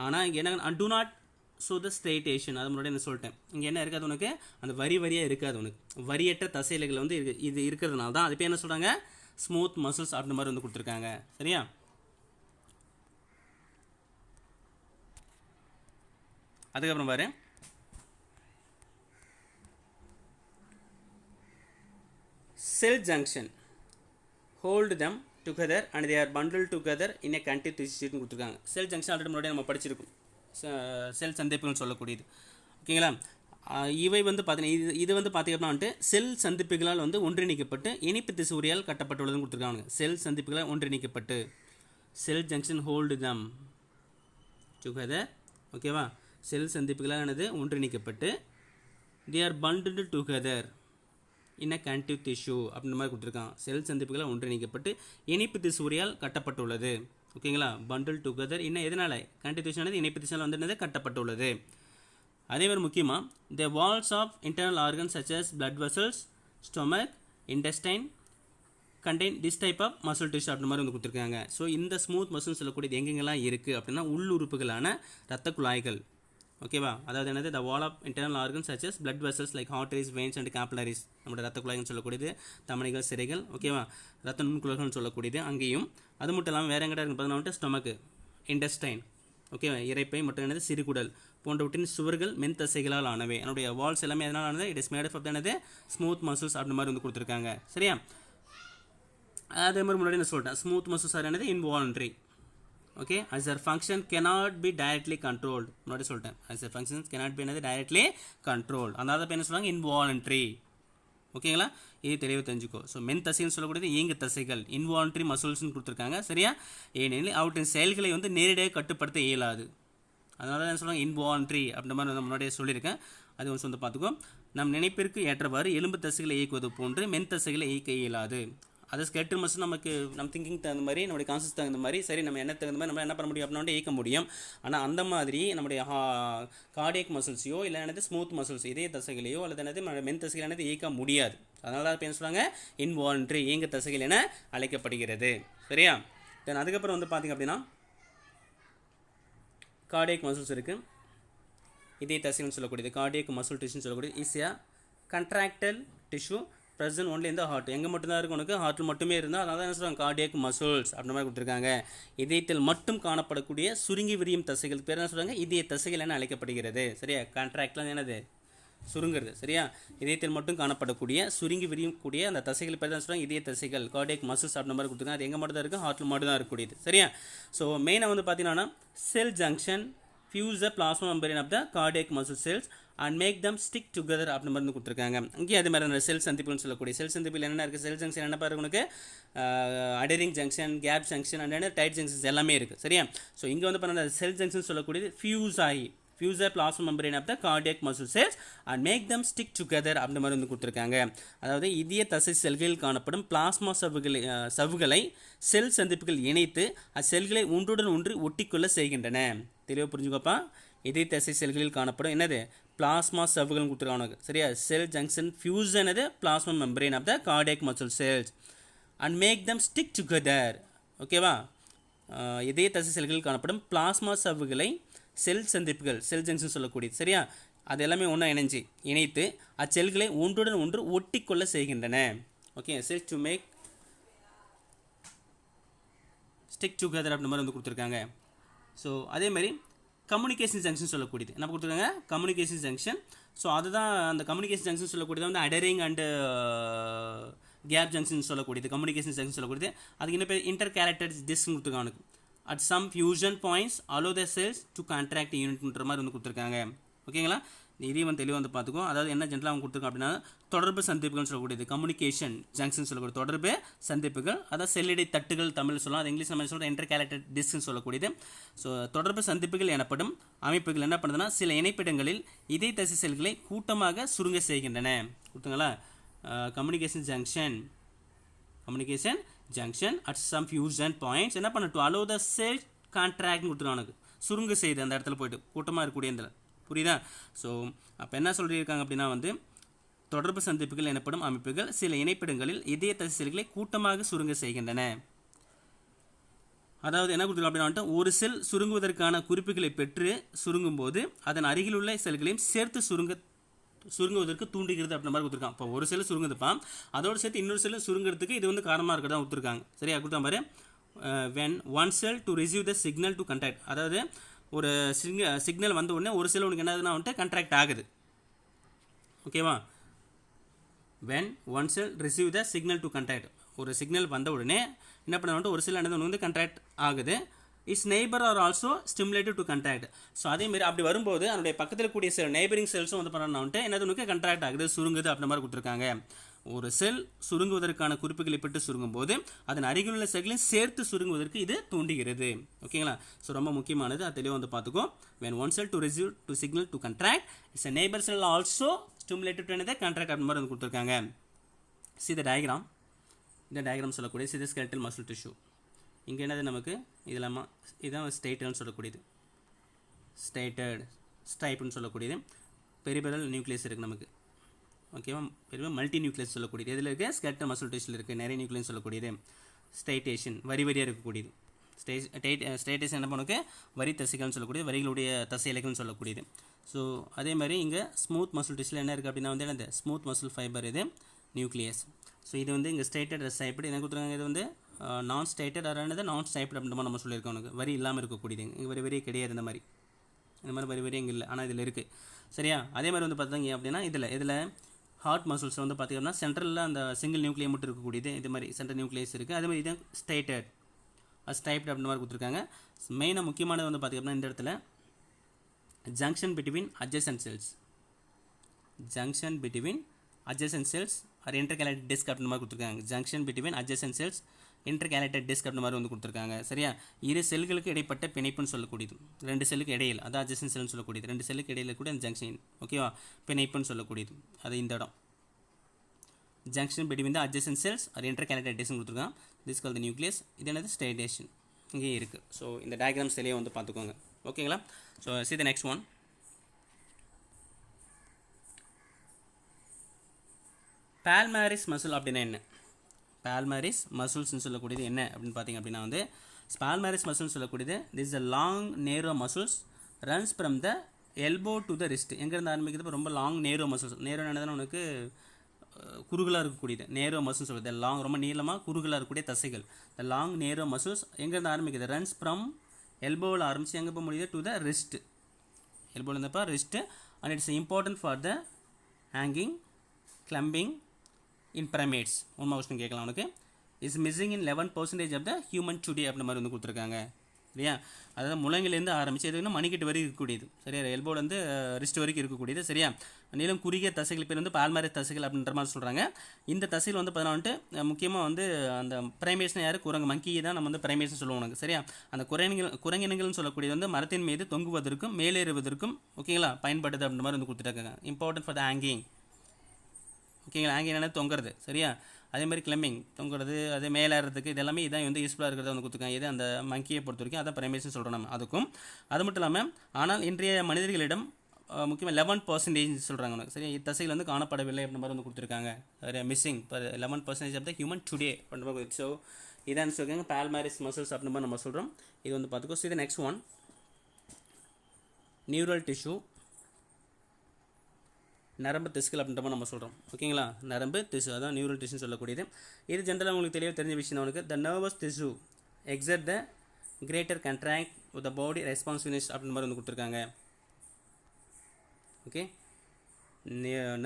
ஆனால் இங்கே என்ன டூ நாட் ஸோ த ஸ்ட்ரெயிட்டேஷன், அது முன்னாடி என்ன சொல்லிட்டேன். இங்கே என்ன இருக்காது உனக்கு, அந்த வரியாக இருக்காது உனக்கு, வரியற்ற தசைகள் வந்து இது இருக்கிறதுனால தான் அது பேர் என்ன சொல்கிறாங்க ஸ்மூத் மசில்ஸ் அப்படின்ற மாதிரி வந்து கொடுத்துருக்காங்க. சரியா, அதுக்கப்புறம் பாரு cell junction hold them together and they are bundle together in a connective டிஷ்யூன்னு கொடுத்துருக்காங்க. செல் ஜங்ஷன் ஆல்ரெடி முன்னாடி நம்ம படிச்சிருக்கோம், செல் சந்திப்புகள்னு சொல்லக்கூடியது. ஓகேங்களா, இவை வந்து பார்த்தீங்கன்னா இது வந்து பார்த்தீங்கன்னா வந்துட்டு செல் சந்திப்புகளால் வந்து ஒன்றிணைக்கப்பட்டு இணைப்பு திசுரியால் கட்டப்பட்டுள்ளதுன்னு கொடுத்துருக்காங்க. செல் சந்திப்புகளால் ஒன்றிணைக்கப்பட்டு cell junction hold them together. ஓகேவா, செல் சந்திப்புகளானது ஒன்றிணைக்கப்பட்டு they are bundled together in a connective tissue அப்படின்ற மாதிரி கொடுத்துருக்கான். செல் சந்திப்புகளால் ஒன்றிணைக்கப்பட்டு இணைப்பு திசுரியால் கட்டப்பட்டுள்ளது. ஓகேங்களா, பண்டில் டுகெதர் இன்னும் எதனால் கனெக்டிவ் டிஷ்யூ இணைப்பு திசுவால் வந்து என்னது கட்டப்பட்டுள்ளது. அதே மாதிரி முக்கியமாக the walls of internal organs such as blood vessels, stomach, intestine contain this type of muscle tissue அப்படின்ற மாதிரி வந்து கொடுத்துருக்காங்க. ஸோ இந்த ஸ்மூத் மசில் சொல்லக்கூடியது எங்கெங்கெல்லாம் இருக்குது அப்படின்னா உள்ளுறுப்புகளான இரத்த குழாய்கள். ஓகேவா, அதாவது என்னது the wall of internal organs such as blood vessels like arteries, veins and capillaries, நம்மளோட ரத்த குழாய்கள் சொல்லக்கூடியது, தமனிகள், சிரைகள். ஓகேவா, ரத்த நுண்குழல்கள்னு சொல்லக்கூடியது அங்கேயும். அது மட்டும் இல்லாமல் வேறு எங்கிட்ட இருக்குது பார்த்தீங்கன்னா ஸ்டொமக்கு, இன்டெஸ்டைன், ஓகேவா, இறைப்பை மற்றும் என்னது சிறுகுடல் போன்றவற்றின் சுவர்கள் மென்தசைகளால் ஆனவை. என்னுடைய வால்ஸ் எல்லாமே எதனால் ஆனது, இட் இஸ் மேட் ஆஃப் என்னது ஸ்மூத் மசில்ஸ் அப்படின்ற மாதிரி வந்து கொடுத்துருக்காங்க. சரியா, அதே மாதிரி முன்னாடி நான் சொல்லிட்டேன் ஸ்மூத் மசில்ஸ் ஆர் என்னது involuntary. Okay, as their function cannot be directly controlled. முன்னாடி சொல்லிட்டேன் as their functions cannot be என்னது directly controlled. அதனால தான் என்ன சொல்லுவாங்க involuntary. ஓகேங்களா, இது தெளிவாக தெரிஞ்சுக்கோ. ஸோ மென் தசைன்னு சொல்லக்கூடியது இயங்கு தசைகள், இன்வாலன்ட்ரி மசில்ஸ்னு கொடுத்துருக்காங்க. சரியா, ஏனெனில் அவற்றின் செயல்களை வந்து நேரடியாக கட்டுப்படுத்த இயலாது. அதனால தான் என்ன சொல்லுவாங்க இன்வாலன்ட்ரி அப்படின்ற மாதிரி நான் முன்னாடியே சொல்லியிருக்கேன். அது வந்து வந்து பார்த்துக்கோ. நம் நினைப்பிற்கு ஏற்றவாறு எலும்பு தசைகளை இயக்குவது போன்று மென் தசைகளை இயக்க இயலாது. அது ஸ்கெல்டல் மசில் நமக்கு நம்ம திங்கிங் தகுந்த மாதிரி, நம்மளுடைய கான்செப்ட் தகுந்த மாதிரி, சரி நம்ம என்ன தகுந்த மாதிரி நம்ம என்ன பண்ண முடியும் அப்படின்னா இயக்க முடியும். ஆனால் அந்த மாதிரி நம்முடைய கார்டியக் மசில்ஸையோ இல்லை என்னது ஸ்மூத் மசில்ஸ் இதே தசைகளையோ அல்லது என்னது மென் தசைகள் என்னது இயக்க முடியாது. அதனால தான் என்ன சொல்லுவாங்க இன்வாலன்ட்ரி இயங்க தசைகள் என அழைக்கப்படுகிறது. சரியா, தென் அதுக்கப்புறம் வந்து பார்த்திங்க அப்படின்னா கார்டியக் மசில்ஸ் இருக்குது, இதே தசைகள்னு சொல்லக்கூடியது கார்டியக் மசில் டிஷ்யூன்னு சொல்லக்கூடியது is a contractile tissue present only இந்த ஹார்ட். எங்கே மட்டும்தான் இருக்கும் உனக்கு, ஹார்ட்டில் மட்டுமே இருந்தால் அதனால தான் என்ன சொல்கிறாங்க கார்டியக் மசில்ஸ் அப்படின்ற மாதிரி கொடுத்துருக்காங்க. இதயத்தில் மட்டும் காணப்படக்கூடிய சுருங்கி விரியும் தசைகள் பேர் என்ன சொல்கிறாங்க இதய தசைகள் என அழைக்கப்படுகிறது. சரியா, கான்ட்ராக்ட்லாம் என்னது சுருங்கிறது. சரியா, இதயத்தில் மட்டும் காணப்படக்கூடிய சுருங்கி விரியக்கூடிய அந்த தசைகள் பேர் தான் சொல்கிறாங்க இதய தசைகள், கார்டியக் மசில்ஸ் அப்படின்ற மாதிரி கொடுத்துருக்காங்க. அது எங்கே மட்டும் தான் இருக்குது, ஹார்ட்டில் மட்டும் தான் இருக்கக்கூடியது. சரியா, ஸோ மெயினாக வந்து பார்த்தீங்கன்னா cell junction fuse the plasma membrane of the cardiac muscle cells and make them stick together அப்படின்னு மாதிரி கொடுத்துருக்காங்க. இங்கே அதே மாதிரி அந்த செல் சந்திப்புன்னு சொல்லக்கூடிய செல் சந்திப்பில் என்ன இருக்குது, செல் ஜங்ஷன் என்ன பாருங்க உனக்கு adhering junction, gap junction and tight junctions எல்லாமே இருக்குது. சரியா, ஸோ இங்கே வந்து பார்த்தீங்கன்னா செல் ஜங்ஷன் சொல்லக்கூடியது ஃபியூஸ் ஆகி fuse the plasma membrane of the cardiac muscle cells and make them stick together அப்படின்ற மாதிரி வந்து கொடுத்துருக்காங்க. அதாவது இதய தசை செல்களில் காணப்படும் பிளாஸ்மா சவ்வுகளை செல் சந்திப்புகள் இணைத்து அச்செல்களை ஒன்றுடன் ஒன்று ஒட்டிக்கொள்ள செய்கின்றன. தெளிவாக புரிஞ்சுக்கோப்பா. இதய தசை செல்களில் காணப்படும் என்னது பிளாஸ்மா சவ்வுகள் கொடுத்துருக்காங்க. சரியா? செல் ஜங்ஷன் ஃபியூசன் அது plasma membrane of the cardiac muscle cells and make them stick together. ஓகேவா? இதய தசை செல்களில் காணப்படும் பிளாஸ்மா சவ்வுகளை செல் சந்திப்புகள் செல் ஜங்ஷன் சொல்லக்கூடியது. சரியா? அது எல்லாமே ஒன்றா இணைத்து அச்செல்களை ஒன்றுடன் ஒன்று ஒட்டிக்கொள்ள செய்கின்றன. Okay, cell to make stick together அப்படின்ற மாதிரி வந்து கொடுத்துருக்காங்க. ஸோ அதேமாதிரி கம்யூனிகேஷன் ஜங்ஷன் சொல்லக்கூடியது என்ன கொடுத்துருக்காங்க? Communication junction. ஸோ அதுதான் அந்த கம்யூனிகேஷன் ஜங்ஷன் சொல்லக்கூடியது வந்து அடரிங் அண்டு கேப் ஜங்ஷன் சொல்லக்கூடியது. கம்யூனிகேஷன் ஜங்ஷன் சொல்லக்கூடியது. அதுக்கு என்ன பேர்? இன்டர் கேரக்டர் டிஸ்க் கொடுத்துருக்காங்க. At some fusion points allow the cells to contract யூனிட்ன்ற மாதிரி வந்து கொடுத்துருக்காங்க. ஓகேங்களா? இதையும் வந்து தெளிவாக வந்து பார்த்துக்கோ. அதாவது என்ன ஜென்ரலாக அவங்க கொடுத்துருக்காங்க அப்படின்னா தொடர்பு சந்திப்புகள் சொல்லக்கூடியது. கம்யூனிகேஷன் ஜங்ஷன் சொல்லக்கூடிய தொடர்பு சந்திப்புகள், அதாவது செல்லிடை தட்டுகள் தமிழ் சொல்லலாம். அது இங்கிலீஷ் நம்ம சொல்கிற இன்டர் கேரக்டர் டிஸ்க்னு சொல்லக்கூடியது. ஸோ தொடர்பு சந்திப்புகள் எனப்படும் அமைப்புகள் என்ன பண்ணுதுன்னா சில இணைப்பிடங்களில் இதய தசை செல்களை கூட்டமாக சுருங்க செய்கின்றன. கொடுத்துங்களா? Communication junction at some fusion points என்ன பண்ண to allow the cell contract கொடுத்துருக்காங்க. சுருங்க செய்து அந்த இடத்துல போய்ட்டு கூட்டமாக இருக்கக்கூடிய இந்த புரியுதா? ஸோ அப்போ என்ன சொல்லியிருக்காங்க அப்படின்னா வந்து தொடர்பு சந்திப்புகள் எனப்படும் அமைப்புகள் சில இணைப்பிடங்களில் இதய தசை செல்களை கூட்டமாக சுருங்க செய்கின்றன. அதாவது என்ன கொடுத்துருக்காங்க அப்படின்னா ஒரு செல் சுருங்குவதற்கான குறிப்புகளை பெற்று சுருங்கும் போது அதன் அருகில் உள்ள செல்களையும் சேர்த்து சுருங்குவதற்கு தூண்டுகிறது அப்படின்ற மாதிரி கொடுத்துருக்காங்க. இப்போ ஒரு செல் சுருங்குதுப்பா, அதோடு சேர்த்து இன்னொரு செல் சுருங்கிறதுக்கு இது வந்து காரணமாக இருக்கிறதா கொடுத்துருக்காங்க. சரியா? கொடுத்தா பாரு, when one cell to receive the signal to contact, அதாவது ஒரு சிக்னல் வந்த உடனே ஒரு செல் உனக்கு என்ன ஆகுதுன்னா வந்துட்டு கண்ட்ராக்ட் ஆகுது. ஓகேவா? when one cell receive the signal to contact, ஒரு சிக்னல் வந்த உடனே என்ன பண்ண வந்துட்டு ஒரு செல் என்ன வந்து கண்ட்ராக்ட் ஆகுது. Is neighbour are also stimulated to contract. So அதேமாதிரி அப்படி வரும்போது அதனுடைய பக்கத்தில் கூடிய செல் நெய்பரிங் செல்ஸும் வந்து பண்ணணும் வந்துட்டு என்னது உனக்கு கண்ட்ராக்ட் ஆகுது, சுருங்குது அப்படின்ற மாதிரி கொடுத்துருக்காங்க. ஒரு செல் சுருங்குவதற்கான குறிப்புகளை பெற்று சுருங்கும் போது அதன் அருகில் உள்ள செல்களையும் சேர்த்து சுருங்குவதற்கு இது தூண்டுகிறது. ஓகேங்களா? ஸோ ரொம்ப முக்கியமானது, அது தெளிவாக வந்து பார்த்துக்கோ. when one cell to receive to signal to contract is a neighbor cell also stimulated to another contract அப்படின்ற மாதிரி வந்து கொடுத்துருக்காங்க. see the diagram. இந்த டயக்ராம் சொல்லக்கூடிய see the skeletal muscle tissue. இங்கே என்னது நமக்கு இதெல்லாம் இதுதான் ஸ்டேட்டட்னு சொல்லக்கூடியது. ஸ்டைப்னு சொல்லக்கூடியது பெரிபெரல் நியூக்ளியஸ் இருக்குது நமக்கு. ஓகேவா? பெரிய மல்டி நியூக்ளியஸ் சொல்லக்கூடியது இதில் இருக்குது. ஸ்கெலட்டல் மசில் டிஷ்யூல இருக்குது நிறைய நியூக்ளியஸ் சொல்லக்கூடியது. ஸ்டைட்டேஷன் வரி வரியாக இருக்கக்கூடியது. ஸ்டைட்டேஷன் என்ன பண்ணுக்கு வரி தசைகள்னு சொல்லக்கூடியது, வரிகளுடைய தசை இலைகள்னு சொல்லக்கூடியது. ஸோ அதே மாதிரி இங்கே ஸ்மூத் மசில் டிஷ்யூல என்ன இருக்குது அப்படின்னா வந்து என்னது ஸ்மூத் மசில் ஃபைபர், இது நியூக்ளியஸ். ஸோ இது வந்து இங்கே ஸ்டைட்டட் ஸ்டைப்டு என்ன கொடுத்துருக்காங்க, இது வந்து நான் ஸ்டைட்டட் அதாவது நான் ஸ்டைப்டு அப்படின்ற மாதிரி நம்ம சொல்லியிருக்கோம். உனக்கு வரி இல்லாமல் இருக்கக்கூடியது. இங்கே வரி வரியே கிடையாது. இந்த மாதிரி வரி வரி இங்கே இல்லை, ஆனால் இதில் இருக்குது. சரியா? அதே மாதிரி வந்து பார்த்தீங்க அப்படின்னா இதில் ஹார்ட் மசில்ஸ் வந்து பார்த்திங்கன்னா சென்ட்ரலில் அந்த சிங்கிள் நியூக்ளியம் மட்டும் இருக்கக்கூடியது. இது மாதிரி சென்ட்ரல் நியூக்ளியஸ் இருக்குது. அதே மாதிரி இது ஸ்டைட்டட் ஸ்டைப்டு அப்படின்ற மாதிரி கொடுத்துருக்காங்க. மெயினாக முக்கியமானது வந்து பார்த்திங்கன்னா இந்த இடத்துல junction between adjacent cells are intercalated disc அப்படின்ற மாதிரி கொடுத்துருக்காங்க. Junction between adjacent cells intercalated disc அப்படின்ற மாதிரி வந்து கொடுத்துருக்காங்க. சரியா? இரு செல்களுக்கு இடைப்பட்ட பிணைப்புன்னு சொல்லக்கூடியது. ரெண்டு செல்லுக்கு இடையில், அதான் அட்ஜசன்ட் செல்னு சொல்லக்கூடியது. ரெண்டு செல்லுக்கு இடையில கூட அந்த ஜங்ஷன், ஓகேவா, பிணைப்புன்னு சொல்லக்கூடியது. அது இந்த இடம் junction between the adjacent cells are intercalated disc கொடுத்துருக்காங்க. This call the nucleus. இது என்னது ஸ்டைட்டேஷன் இங்கே இருக்குது. ஸோ இந்த டயக்ராம்ஸ் தெளிவாக வந்து பார்த்துக்கோங்க. ஓகேங்களா? So see the next one. Palmaris muscle அப்படின்னா என்ன? பால்மாரிஸ் மசில்ஸ்னு சொல்லக்கூடியது என்ன அப்படின்னு பார்த்தீங்க அப்படின்னா வந்து பால்மாரிஸ் மசில்னு சொல்லக்கூடியது திஸ் அ லாங் நேரோ muscles runs from the elbow to the wrist. எங்கேருந்து ஆரம்பிக்கிறது? ரொம்ப லாங் நேரோ மசில்ஸ். நேரோ என்னதுன்னா உனக்கு குறுகலாக இருக்கக்கூடியது. நேரோ மசில்ஸ் சொல்லுது. லாங் ரொம்ப நீளமாக குறுகலாக இருக்கக்கூடிய தசைகள். த லாங் நேரோ மசில்ஸ் எங்கேருந்து ஆரம்பிக்குது? ரன்ஸ் ஃப்ரம் எல்போவில் ஆரம்பித்து எங்கே போக முடியுது? To the wrist. எல்போவில் இருந்தப்போ wrist. And it's important for the hanging climbing in primates. One question கேட்கலாம் உனக்கு. Is missing in 11% of the human today அப்படின்ற மாதிரி வந்து கொடுத்துருக்காங்க. சரியா? அதாவது முழங்கிலேருந்து ஆரம்பித்து எதுனா மணிக்கட்டு வரைக்கும் இருக்கக்கூடியது, சரியா? எல்போலேருந்து ரிஸ்ட் வரைக்கும் இருக்கக்கூடியது, சரியா? நீளம் குறுகிய தசைகள் பேர் வந்து பால்மாரிஸ் தசைகள் அப்படின்ற மாதிரி சொல்கிறாங்க. இந்த தசைகள் வந்து பார்த்தீங்கன்னா முக்கியமாக வந்து அந்த பிரைமேட்ஸ்னு யார், குரங்கு மங்கி தான் நம்ம வந்து பிரைமேட்ஸ்னு சொல்லுவோம் உனக்கு, சரியா? அந்த குரங்கினங்கள்னு சொல்லக்கூடியது வந்து மரத்தின் மீது தொங்குவதற்கும் மேலேறுவதற்கும் ஓகேங்களா பயன்படுது அப்படின்ற மாதிரி வந்து கொடுத்துட்டாங்க. இம்பார்ட்டன்ட் ஃபார் த ஹேங்கிங், ஓகேங்களா? ஹேங்கிங் என்ன தொங்குறது, சரியா? அதே மாதிரி கிளம்பிங் தொங்குறது, அதே மேலேறதுக்கு இது எல்லாமே இதான் வந்து யூஸ்ஃபுல்லாக இருக்கிறத வந்து கொடுத்துருக்காங்க. இது அந்த மங்கியை பொறுத்த வரைக்கும் அதான் பிரைமேட்ஸ்னு சொல்கிறோம் நம்ம அதுக்கும். அது மட்டும் இல்லாமல் ஆனால் இன்றைய மனிதர்களிடம் முக்கியமாக 11% சொல்கிறாங்க உனக்கு, சரியா? இத்தசைகள் வந்து காணப்படவில்லை அப்படின்ற மாதிரி வந்து கொடுத்துருக்காங்க, சரியா? Missing 11% of the human today அப்படின்ற மாதிரி. ஸோ இதான் சொல்லுவாங்க பால்மாரிஸ் மசில்ஸ் அப்படின்ற மாதிரி நம்ம சொல்கிறோம். இது வந்து பார்த்துக்கோ. ஸோ இது நெக்ஸ்ட் ஒன் நியூரல் டிஷ்யூ, நரம்பு திசுக்கள் அப்படின்ற மாதிரி நம்ம சொல்கிறோம், ஓகேங்களா? நரம்பு திசு அதான் நியூரல் டிஷ்யூன்னு சொல்லக்கூடியது. இது ஜென்ரலாக உங்களுக்கு தெளிவாக தெரிஞ்ச விஷயம் அவனுக்கு. The nervous tissue exert the greater contract with the body responsiveness அப்படின்ற மாதிரி வந்து கொடுத்துருக்காங்க, okay?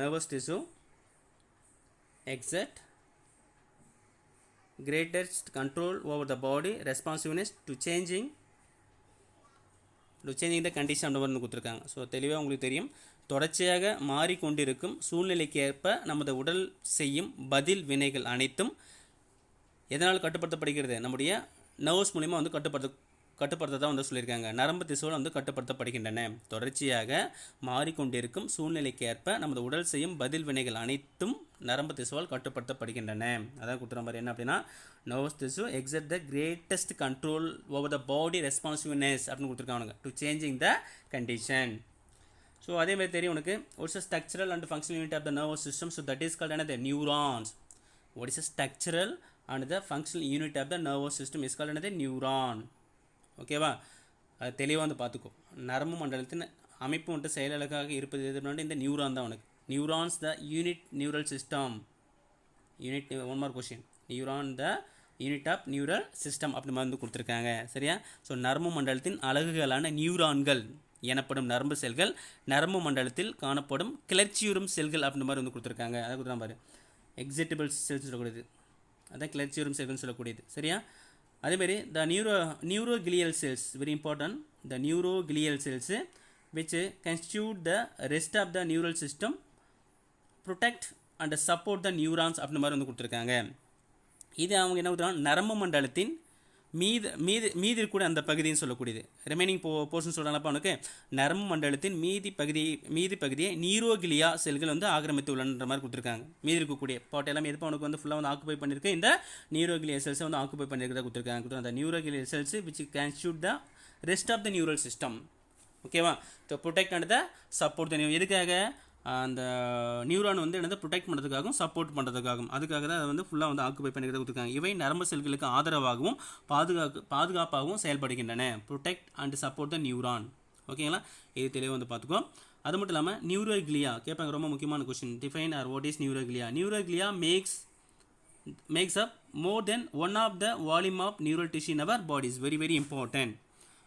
Nervous tissue exert greatest control over the body responsiveness to changing the condition அப்படின்ற மாதிரி கொடுத்துருக்காங்க. ஸோ தெளிவாக உங்களுக்கு தெரியும், தொடர்ச்சியாக மாறிக்கொண்டிருக்கும் சூழ்நிலைக்கு ஏற்ப நமது உடல் செய்யும் பதில் வினைகள் அனைத்தும் எதனால் கட்டுப்படுத்தப்படுகிறது, நம்முடைய நர்வ்ஸ் மூலிமா வந்து கட்டுப்படுத்ததான் வந்து சொல்லியிருக்காங்க. நரம்பு திசுவால் வந்து கட்டுப்படுத்தப்படுகின்றன. தொடர்ச்சியாக மாறிக்கொண்டிருக்கும் சூழ்நிலைக்கு ஏற்ப நமது உடல் செய்யும் பதில் வினைகள் அனைத்தும் நரம்பு திசுவால் கட்டுப்படுத்தப்படுகின்றன. அதான் கொடுத்துற மாதிரி என்ன அப்படின்னா நர்வஸ் திசு exert the greatest control over the body responsiveness அப்படின்னு கொடுத்துருக்காங்க to changing the condition. So அதே மாதிரி தெரியும் உனக்கு what's a structural and functional unit of the nervous system. So that is called another neurons. What is a structural and the functional unit of the nervous system is called another neuron, ஓகேவா? அது தெளிவாக வந்து பார்த்துக்கோ. நரம்பு மண்டலத்தின் அமைப்பு மற்றும் செயலழகாக இருப்பது எதுனால இந்த நியூரான் தான் உனக்கு. Neurons the unit neural system. Unit one mark question, neuron the unit of neural system அப்படி மாதிரி வந்து கொடுத்துருக்காங்க, சரியா? ஸோ நரம்பு மண்டலத்தின் அலகுகளான நியூரான்கள் எனப்படும் நரம்பு செல்கள் நரம்பு மண்டலத்தில் காணப்படும் கிளர்ச்சியுறும் செல்கள் அப்படின்ற மாதிரி வந்து கொடுத்துருக்காங்க. அதை கொடுத்தா பாரு எக்ஸிட்டபிள் செல்ஸ் சொல்லக்கூடியது, அதான் கிளர்ச்சியுறும் செல்கள்னு சொல்லக்கூடியது, சரியா? அதேமாரி the neuroglial cells very important. The neuroglial cells which constitute the rest of the neural system protect and support the neurons அப்படின்ற மாதிரி வந்து கொடுத்துருக்காங்க. இது அவங்க என்ன கொடுத்துருக்காங்க, நரம்பு மண்டலத்தின் மீதி கூட அந்த பகுதின்னு சொல்லக்கூடியது ரிமைனிங் போர்ஷன் சொல்கிறாங்கப்பா உனக்கு. நரம்பு மண்டலத்தின் மீதி பகுதியை நியூரோகிளியா செல்கள் வந்து ஆக்கிரமித்து உள்ளன்ற மாதிரி கொடுத்துருக்காங்க. மீதி இருக்கக்கூடிய பாட் எல்லாமே எதுப்போ உனக்கு வந்து ஃபுல்லாக வந்து ஆக்குபை பண்ணியிருக்கு, இந்த நியூரோகிளியா செல்ஸை வந்து ஆக்குபை பண்ணியிருக்கிறதா கொடுத்துருக்காங்க. அந்த neuroglia cells which constitute the rest of the neural system, ஓகேவா? So protect and the support the எதுக்காக அந்த நியூரான் வந்து என்னது ப்ரொடெக்ட் பண்ணுறதுக்காகவும் சப்போர்ட் பண்ணுறதுக்காகவும் அதுக்காக தான் அதை வந்து ஃபுல்லாக வந்து ஆக்குபை பண்ணிக்கிறத கொடுத்துருக்காங்க. இவை நரம்பு செல்களுக்கு ஆதரவாகவும் பாதுகாப்பாகவும் செயல்படுகின்றன. Protect and support the neuron, ஓகேங்களா? இது தெளிவாக வந்து பார்த்துக்கோ. அது மட்டும் இல்லாமல் நியூரோகிளியா கேட்பாங்க, ரொம்ப முக்கியமான question. Define or what is neuroglia. Neuroglia makes up more than one of the volume of neural tissue in our body is very very important.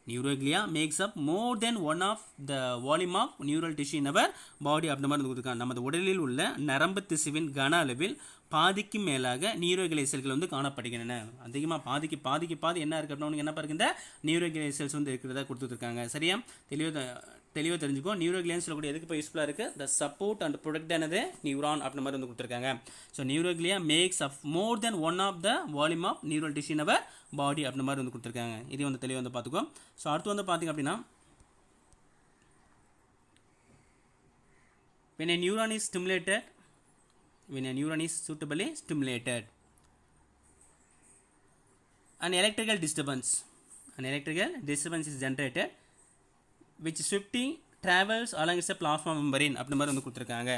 Neuroglia makes up more than one of the volume of neural tissue in our body அப்படி மாதிரி கொடுத்துருக்காங்க. நமது உடலில் உள்ள நரம்பு திசுவின் கன அளவில் பாதிக்கு மேலாக நியூரோகிளியா செல்கள் வந்து காணப்படுகின்றன. அதிகமாக பாதி என்ன இருக்குது அப்படின்னா என்ன பாருங்க, இந்த நியூரோகிளியா செல்ஸ் வந்து இருக்கிறதா கொடுத்துருக்காங்க, சரியா? தெளிவாக தெரிஞ்சுக்கோ. நியூரோகிளியான்னு சொல்லக்கூடிய எதுக்கு இப்போ யூஸ்ஃபுல்லாக இருக்குது, த சப்போர்ட் அண்ட் ப்ரொடெக்ட் ஆனது நியூரான் அப்படி மாதிரி வந்து கொடுத்துருக்காங்க. So neuroglia makes up more than one of the volume of neural tissue in our body அப்படி மாதிரி வந்து கொடுத்துருக்காங்க. இது வந்து தெளிவாக வந்து பார்த்துக்கோ. ஸோ அடுத்து வந்து பார்த்திங்க அப்படின்னா when a neuron is suitably stimulated, an electrical disturbance is generated which swiftly travels along its plasma membrane அப்படி மாதிரி வந்து கொடுத்துருக்காங்க,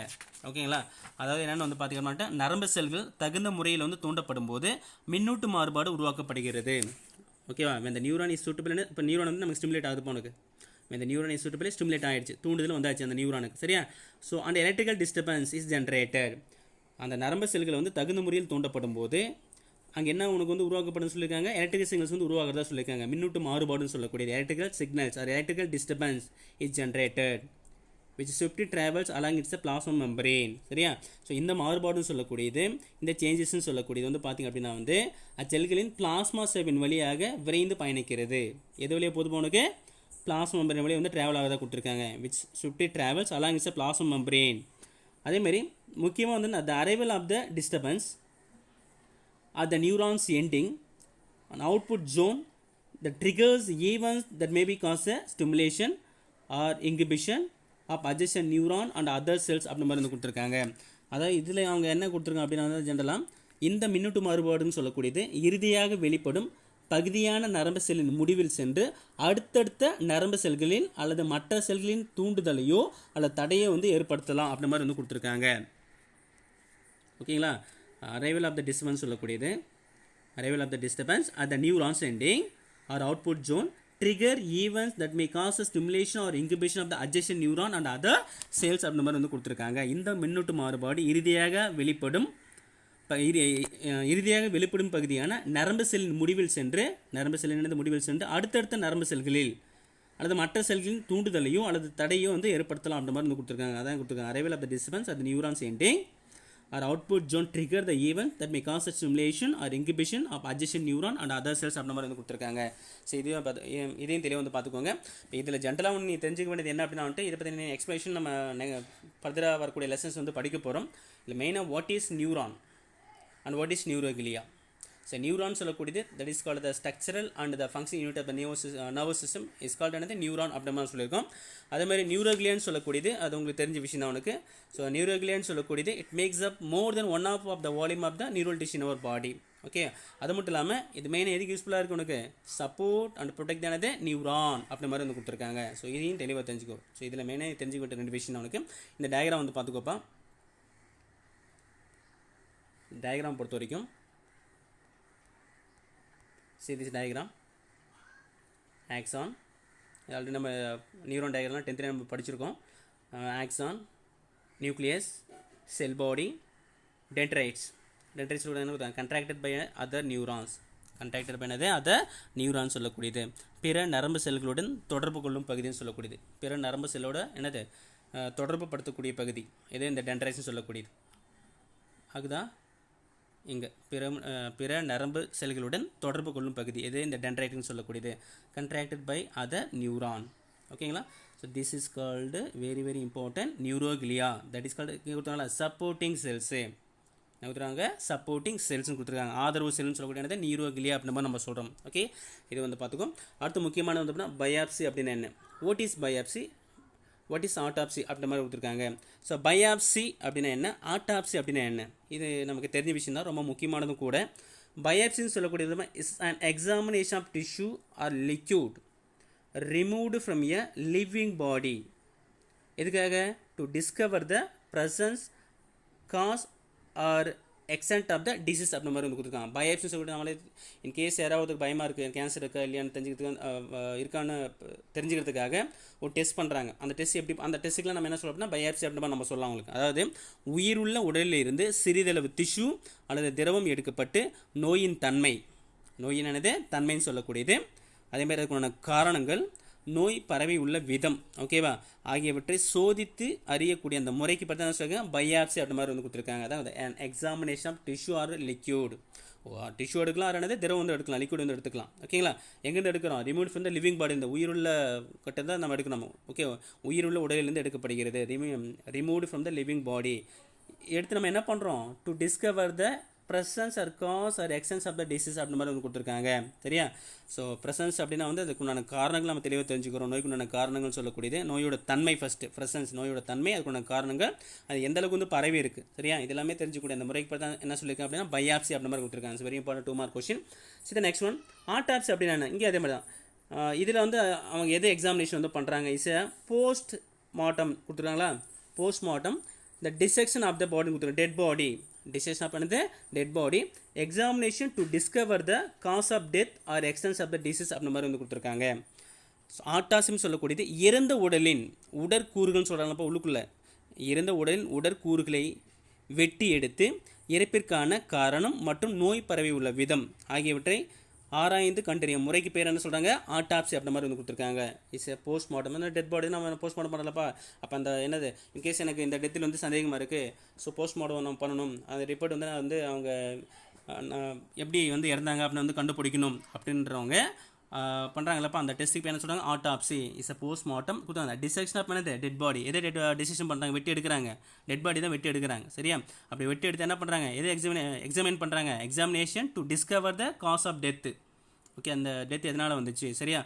ஓகேங்களா? அதாவது என்னென்னு வந்து பார்த்திங்கன்னா நரம்பு செல்கள் தகுந்த முறையில் வந்து தூண்டப்படும் போது மின்னூட்டு மாறுபாடு உருவாக்கப்படுகிறது, ஓகேவா? இந்த நியூரான் இஸ் சூட்டபிள். இப்போ நியூரான் வந்து நமக்கு ஸ்டிமுலேட் ஆகுது போனுக்கு. இந்த நியூரான் இஸ் சூட்டபிள் ஸ்டிமுலேட் ஆகிடுச்சு, தூண்டுதல் வந்தாச்சு அந்த நியூரானுக்கு, சரியா? ஸோ அந்த எலக்ட்ரிக்கல் டிஸ்டர்பன்ஸ் இஸ் ஜென்ரேட்டட். அந்த நரம்பு செல்கள் வந்து தகுந்த முறையில் தூண்டப்படும் போது அங்கே என்ன உனக்கு வந்து உருவாக்கப்படுன்னு சொல்லியிருக்காங்க, எலக்ட்ரிக்கல் சிக்னல்ஸ் வந்து உருவாகிறதா சொல்லியிருக்காங்க. மின்னூட்டு மாறுபாடுன்னு சொல்லக்கூடியது electrical signals R electrical disturbance is generated, which swiftly travels along its plasma membrane. சரியா? ஸோ இந்த மாறுபாடுன்னு சொல்லக்கூடியது, இந்த சேஞ்சஸ்ன்னு சொல்லக்கூடியது வந்து பார்த்திங்க அப்படின்னா வந்து அச்செல்களின் பிளாஸ்மா செல்வின் வழியாக விரைந்து பயணிக்கிறது. எது வழியாக போது போனுக்கு? பிளாஸ்மா மெம்பரேன் வழியாக வந்து ட்ராவல் ஆகதான் கொடுத்துருக்காங்க. which swiftly travels along its plasma membrane. அதேமாதிரி முக்கியமாக வந்து the arrival of the disturbance at the neurons ending an output zone that triggers events that may be cause a stimulation or inhibition of adjacent neuron and other cells அப்படின்ற மாதிரி வந்து கொடுத்துருக்காங்க. அதாவது இதில் அவங்க என்ன கொடுத்துருக்காங்க அப்படின்னா வந்து ஜென்ரலாக இந்த மின்னூட்டு மாறுபாடுன்னு சொல்லக்கூடியது இறுதியாக வெளிப்படும் பகுதியான நரம்பு செல்லின் முடிவில் சென்று அடுத்தடுத்த நரம்பு செல்களில் அல்லது மற்ற செல்களின் தூண்டுதலையோ அல்லது தடையோ வந்து ஏற்படுத்தலாம் அப்படின்ற மாதிரி வந்து கொடுத்துருக்காங்க. ஓகேங்களா? அரைவல் ஆஃப் த டிஸ்டர்பன்ஸ் சொல்லக்கூடியது arrival of the disturbance at the neurons ending or output zone trigger events that may cause a stimulation or inhibition of the adjacent neuron and other cells அப்படின்ற மாதிரி வந்து கொடுத்துருக்காங்க. இந்த மின்னூட்டு மாறுபாடு இறுதியாக வெளிப்படும் பகுதியான நரம்பு செல்லின் முடிவில் சென்று அடுத்தடுத்த நரம்பு செல்களில் அல்லது மற்ற செல்களின் தூண்டுதலையோ அல்லது தடையோ வந்து ஏற்படுத்தலாம் அப்படின்ற மாதிரி வந்து கொடுத்துருக்காங்க. அதான் கொடுத்துருக்காங்க. arrival of the disturbance at the neurons ending or output zone trigger the event that may cause a stimulation or inhibition of adjacent neuron and other cells அப்படின்ற மாதிரி வந்து கொடுத்துருக்காங்க. ஸோ இதையும் தெளிவாக வந்து பார்த்துக்கோங்க. இதில் ஜென்ரலாக நீ தெரிஞ்சுக்க வேண்டியது என்ன அப்படின்னா வந்துட்டு இதை பற்றி எக்ஸ்பிளேஷன் நம்ம ஃபர்தராக வரக்கூடிய லெசன்ஸ் வந்து படிக்க போகிறோம். இல்லை மெயினாக what is neuron and what is neuroglia. So neuron சொல்லக்கூடியது that is called the structural and the function unit of the nervous system is called என்னது நியூரான் அப்படி மாதிரி சொல்லியிருக்கோம். அதே மாதிரி நியூரோகிலியான்னு சொல்லக்கூடியது அது உங்களுக்கு தெரிஞ்ச விஷயம் தான் உனக்கு. ஸோ நியூரோகிலியான்னு சொல்லக்கூடியது it makes up more than 1/2 of the volume of the neural tissue in our body. Okay, அது மட்டும் இல்லாமல் இது மெயினாக எதுக்கு யூஸ்ஃபுல்லாக இருக்குது உனக்கு? சப்போர்ட் அண்ட் ப்ரொடெக்ட் ஆனது நியூரான் அப்படி மாதிரி வந்து கொடுத்துருக்காங்க. ஸோ இதையும் தெளிவாக தெரிஞ்சுக்கோ. ஸோ இதில் மெயினாக தெரிஞ்சுக்க வேண்டிய 2 விஷயம் தான் உனக்கு. இந்த டயக்ராம் வந்து பார்த்துக்கோப்பா. டயக்ராம் பொறுத்த வரைக்கும் see this diagram axon already நம்ம நியூரான் டயக்ராம்லாம் 10th நம்ம படிச்சிருக்கோம். axon, nucleus, cell body, dendrites contracted by other neurons சொல்லக்கூடியது பிற நரம்பு செல்களுடன் தொடர்பு கொள்ளும் பகுதின்னு சொல்லக்கூடியது. பிற நரம்பு செல்லோட என்னது தொடர்பு படுத்தக்கூடிய பகுதி எது? இந்த டென்ட்ரைட்ஸ்னு சொல்லக்கூடியது. அதுதான் இங்கே பிற நரம்பு செல்களுடன் தொடர்பு கொள்ளும் பகுதி எது? இந்த டென்ட்ரைட்னு சொல்லக்கூடியது. Contracted by other neuron. ஓகேங்களா? So this is called very very important neuroglia. That is called கொடுத்தாங்களா சப்போர்ட்டிங் செல்ஸு கொடுத்துருக்காங்க. சப்போர்ட்டிங் செல்ஸ்னு கொடுத்துருக்காங்க. ஆதரவு செல்னு சொல்லக்கூடியது நியூரோகிலியா அப்படின்ற மாதிரி நம்ம சொல்கிறோம். ஓகே, இது வந்து பார்த்துக்கோம். அடுத்து முக்கியமான வந்து அப்படின்னா பயாப்சி அப்படின்னா என்ன? What is biopsy, what is autopsy அப்படின்ற மாதிரி கொடுத்துருக்காங்க. ஸோ பயாப்சி அப்படின்னா என்ன, ஆட்டாப்சி அப்படின்னா என்ன, இது நமக்கு தெரிஞ்ச விஷயம் தான், ரொம்ப முக்கியமானதும் கூட. பயாப்சின்னு சொல்லக்கூடியது is an examination of tissue or liquid removed from a living body. எதுக்காக? To discover the presence, cause or extent of the disease அப்படின்ற மாதிரி வந்து கொடுத்துருக்காங்க. பயாப்சின்னு சொல்லிட்டு நம்மளே இன்கேஸ் யாராவது பயமாக இருக்குது, கேன்சர் இருக்கா இல்லையான்னு இருக்கான்னு தெரிஞ்சுக்கிறதுக்காக ஒரு டெஸ்ட் பண்ணுறாங்க. அந்த டெஸ்ட் எப்படி, அந்த டெஸ்ட்டுக்குலாம் நம்ம என்ன சொல்லணும்னா பயாப்சி அப்படின்ற மாதிரி நம்ம சொல்லலாம் உங்களுக்கு. அதாவது உயிருள்ள உடலில் இருந்து சிறிதளவு டிஷ்யூ அல்லது திரவம் எடுக்கப்பட்டு நோயின் தன்மைன்னு சொல்லக்கூடியது, அதேமாதிரி அதுக்குண்டான காரணங்கள், நோய் பரவி உள்ள விதம், ஓகேவா, ஆகியவற்றை சோதித்து அறியக்கூடிய அந்த முறைக்கு பற்றி தான் சொல்லுங்க பயாப்சி அப்படி மாதிரி வந்து கொடுத்துருக்காங்க. அதாவது examination of tissue or liquid. Tissue எடுக்கலாம், ஆறானது திரவம் வந்து எடுக்கலாம், லிக்விட் வந்து எடுத்துக்கலாம். ஓகேங்களா? எங்கேருந்து எடுக்கிறோம்? ரிமூவ் ஃப்ரம் த லிவிங் பாடி. இந்த உயிருள்ள கட்டை தான் நம்ம எடுக்கணும். ஓகே, உயிருள்ள உடலிலிருந்து எடுக்கப்படுகிறது. Removed from the living body. எடுத்து நம்ம என்ன பண்ணுறோம்? To discover the presence or cause or extent of the disease அப்படி மாதிரி வந்து கொடுத்துருக்காங்க. சரியா? ஸோ ப்ரெசன்ஸ் அப்படின்னா வந்து அதுக்குண்டான காரணங்கள் நம்ம தெளிவாக தெரிஞ்சுக்கிறோம். நோய்க்குண்டான காரணங்கள் சொல்லக்கூடியது நோயோட தன்மை ஃபஸ்ட்டு. ப்ரெசன்ஸ் நோயோட தன்மை, அதுக்குண்டான காரணங்கள், அது எந்த அளவுக்கு வந்து பரவி இருக்குது. சரியா? இதெல்லாமே தெரிஞ்சுக்கூடிய அந்த முறைக்கு பார்த்தா என்ன சொல்லியிருக்காங்க அப்படின்னா பயாப்சி அப்படி மாதிரி கொடுத்துருக்காங்க. Very important 2 mark question. சரி, நெக்ஸ்ட் ஒன் ஆட்டாப்சி அப்படின்னா இங்கே அதே மாதிரி தான். இதில் வந்து அவங்க எது எக்ஸாமினேஷன் வந்து பண்ணுறாங்க? இஸ் போஸ்ட் மார்ட்டம் கொடுத்துருக்காங்களா? Post mortem the dissection of the body கொடுத்துருக்காங்க. டெட் பாடி டிசெக்ஷன் ஆஃப் பண்ணது dead body, examination to discover the cause of death or extent of the disease அப்படி மாதிரி வந்து கொடுத்துருக்காங்க. ஆட்டாசிம் சொல்லக்கூடியது இறந்த உடலின் உடற்கூறுகள்னு சொல்கிறாங்கப்போ, உள்ளுக்குள்ளே இறந்த உடலின் உடற்கூறுகளை வெட்டி எடுத்து இறப்பிற்கான காரணம் மற்றும் நோய் பரவி உள்ள விதம் ஆகியவற்றை ஆராய்ந்து கண்டறியும் முறைக்கு பேர் என்ன சொல்கிறாங்க, ஆட்டாப்சி அப்படின்ற மாதிரி வந்து கொடுத்துருக்காங்க. It's post மார்ட்டம். அந்த டெட் பாடி நம்ம போஸ்ட் மார்ட்டம் பண்ணலப்பா, அப்போ அந்த என்னது இன்கேஸ் எனக்கு இந்த டெத்தில் வந்து சந்தேகமாக இருக்குது, ஸோ போஸ்ட் மார்ட்டம் நம்ம பண்ணணும், அந்த ரிப்போர்ட் வந்து நான் வந்து அவங்க எப்படி வந்து இறந்தாங்க அப்படின்னு வந்து கண்டுபிடிக்கணும் அப்படின்றவங்க பண்ணுறாங்களப்பா, அந்த டெஸ்ட்டுக்கு என்ன சொல்கிறாங்க, ஆட்டாப்சி இஸ் போஸ்ட் மார்ட்டம் கொடுத்தாங்க. டிசெக்ஷன் ஆஃப் என்னது, டெட் பாடி. எதை டிசிஷன் பண்ணுறாங்க, வெட்டி எடுக்கிறாங்க, டெட் பாடி தான் வெட்டி எடுக்கிறாங்க. சரியா, அப்படி வெட்டி எடுத்து என்ன பண்ணுறாங்க, எதை எக்ஸாமின் பண்ணுறாங்க, examination to discover the cause of death. Okay, அந்த டெத் எதனால் வந்துச்சு, சரியா,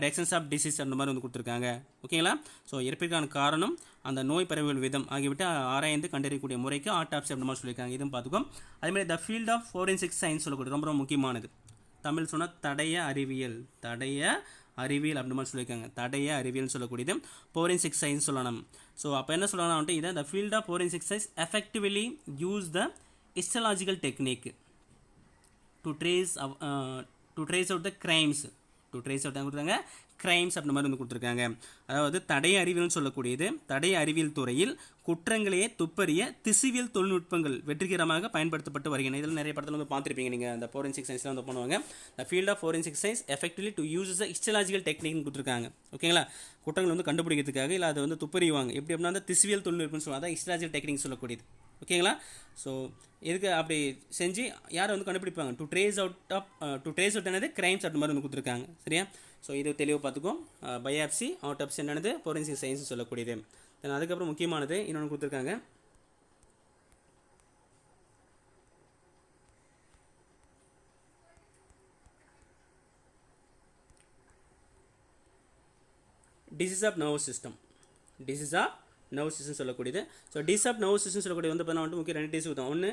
எக்ஸன்ஸ் ஆஃப் டிசீஸ் அந்த மாதிரி வந்து கொடுத்துருக்காங்க. ஓகேங்களா, ஸோ இறப்பிற்கான காரணம், அந்த நோய் பரவல் விதம் ஆகியவிட்டு ஆராய்ந்து கண்டறியக்கூடிய முறைக்கு ஆட்டாப்சி அந்த மாதிரி சொல்லியிருக்காங்க. இதுவும் பார்த்துக்கோம். அதேமாதிரி த ஃபீல்ட் ஆஃப் ஃபோரென்சிக் சயின்ஸ் சொல்லக்கூடிய ரொம்ப ரொம்ப முக்கியமானது. தமிழ் சொன்னால் தடய அறிவியல், தடய அறிவியல் அப்படி மாதிரி சொல்லியிருக்காங்க. தடய அறிவியல்னு சொல்லக்கூடியது ஃபோரென்சிக் சயின்ஸ் சொல்லணும். ஸோ அப்போ என்ன சொல்லலாம் வந்துட்டு, இதை the field of forensic science effectively use the histological technique to trace out the crimes. To trace out கொடுத்தாங்க கிரைம்ஸ் அப்படின்ற மாதிரி வந்து கொடுத்துருக்காங்க. அதாவது தடய அறிவியல்னு சொல்லக்கூடியது தடய அறிவியல் துறையில் குற்றங்களையே துப்பறிய திசுவியல் தொழில்நுட்பங்கள் வெற்றிகரமாக பயன்படுத்தப்பட்டு வருகின்றன. இதில் நிறைய படத்தில் வந்து பார்த்துருப்பீங்க நீங்கள், அந்த ஃபோரென்சிக் சயின்ஸில் வந்து பண்ணுவாங்க. The field of forensic science effectively to use the histological டெக்னிக்னு கொடுத்துருக்காங்க. ஓகேங்களா, குற்றங்கள் வந்து கண்டுபிடிக்கிறதுக்காக இல்லை அதை வந்து துப்பறிவாங்க. எப்படி அப்படின்னா அந்த திசுவியல் தொழில்நுட்பம்னு சொல்லுவாங்க, அதான் ஹிஸ்டாலஜிக்கல் டெக்னிக் சொல்லக்கூடியது. ஓகேங்களா, ஸோ இதுக்கு அப்படி செஞ்சு யாரை வந்து கண்டுபிடிப்பாங்க, டு ட்ரேஸ் அவுட் என்னது கிரைம்ஸ் அப்படி மாதிரி வந்து கொடுத்துருக்காங்க. சரியா, ஸோ இது தெளிவாக பார்த்துக்கும். பயாப்சி ஆட்டோப்சி என்னது ஃபோரென்சிக் சயின்ஸ் சொல்லக்கூடியது. தென் அதுக்கப்புறம் முக்கியமானது இன்னொன்று கொடுத்துருக்காங்க, disease of nervous system. Disease of nervous system சொல்லக்கூடியது. So disease of nervous system சொல்லக்கூடியது வந்து பார்த்தா முக்கிய 2 டிசீஸ் தான். ஒன்று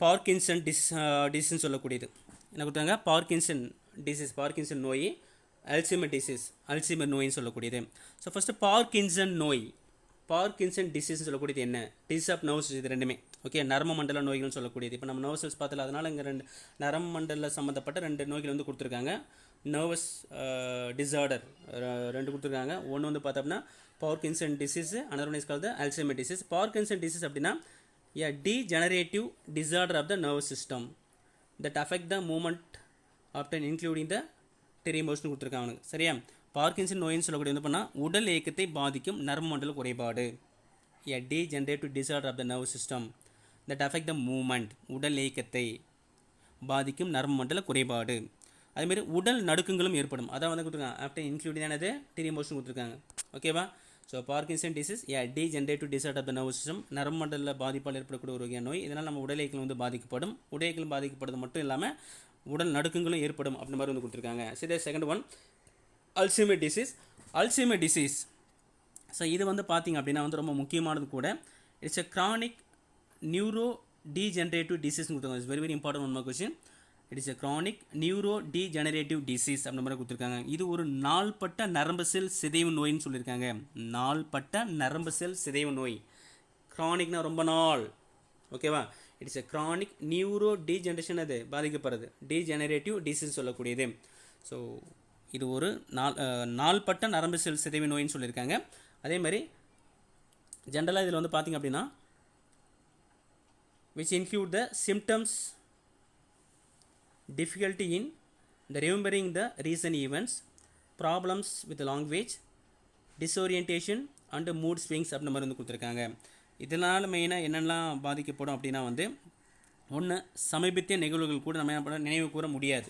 பார்க்கின்சன் டிசீஸ்ன்னு சொல்லக்கூடியது. என்ன கொடுத்தாங்க, பார்க்கின்சன் டிசீஸ், பார்க்கின்சன் நோய், அல்சைமர் டிசீஸ், அல்சைமர் நோயின்னு சொல்லக்கூடியது. ஸோ ஃபஸ்ட்டு பார்க்கின்சன் நோய், பார்க்கின்சன் டிசீஸ்னு சொல்லக்கூடியது என்ன, டிசீஸ் ஆஃப் நர்வஸ், இது ரெண்டுமே ஓகே நரம்பு மண்டல நோய்கள்னு சொல்லக்கூடியது. இப்போ நம்ம நர்வஸ் செல்ஸ் பார்த்தல, அதனால் இங்கே 2 நரம்பு மண்டல சம்மந்தப்பட்ட 2 நோய்கள் வந்து கொடுத்துருக்காங்க. நர்வஸ் டிஸார்டர் 2 கொடுத்துருக்காங்க. ஒன்று வந்து பார்த்தோம்னா Parkinson disease, another one is called the Alzheimer disease. Parkinson disease அப்படின்னா a degenerative disorder of the nervous system that affect the movement often including the tremors கொடுத்துருக்காங்க. சரியா, பார்க்கின்சன் நோயின்னு சொல்லக்கூடிய வந்து பண்ணால் உடல் இயக்கத்தை பாதிக்கும் நரம்பு மண்டல குறைபாடு. a degenerative disorder of the nervous system that affect the movement, உடல் இயக்கத்தை பாதிக்கும் நரம்பு மண்டல குறைபாடு. அதேமாதிரி உடல் நடுக்கங்களும் ஏற்படும், அதான் வந்து கொடுத்துருக்காங்க. ஆஃப்டர் இன்க்ளூடிங் என்னது tremors கொடுத்துருக்காங்க. ஓகேவா, so Parkinson disease degenerative disorder of the nervous system, நரம்பு மண்டல பாதிப்பால் ஏற்படக்கூடிய ஒரு வகையான நோய். இதனால் நம்ம உடல் இயக்கம் வந்து பாதிக்கப்படும். உடல் இயக்கம் பாதிக்கப்படுறது மட்டும் இல்லாமல் உடல் நடுக்கங்களும் ஏற்படும் அப்படின்ற மாதிரி வந்து கொடுத்துருக்காங்க. சரி, second one Alzheimer disease. Alzheimer disease, so இது வந்து பார்த்திங்க அப்படின்னா வந்து ரொம்ப முக்கியமானது கூட. It's a chronic neuro degenerative டிசீஸ்னு கொடுத்துருக்காங்க. It's very very important one question. It is a chronic neuro degenerative disease அப்படின்ற மாதிரி கொடுத்துருக்காங்க. இது ஒரு நாள்பட்ட நரம்பு செல் சிதைவு நோயின்னு சொல்லியிருக்காங்க. நாள்பட்ட நரம்பு செல் சிதைவு நோய், கிரானிக்னா ரொம்ப நாள். ஓகேவா, it's a chronic neuro degeneration, அது பாதிக்கப்படுறது டீஜெனரேட்டிவ் டிசீஸ் சொல்லக்கூடியது. ஸோ இது ஒரு நாள்பட்ட நரம்பு செல் சிதைவு நோயின்னு சொல்லியிருக்காங்க. அதே மாதிரி ஜென்ரலாக இதில் வந்து பார்த்திங்க அப்படின்னா which include the symptoms, difficulty in the remembering the recent events, problems with the language, disorientation and mood swings அப்படின்ற மாதிரி வந்து கொடுத்துருக்காங்க. இதனால் மெயினாக என்னென்னலாம் பாதிக்கப்படும் அப்படின்னா வந்து ஒன்று சமீபத்திய நிகழ்வுகள் கூட நம்ம என்ன பண்ண நினைவு கூற முடியாது.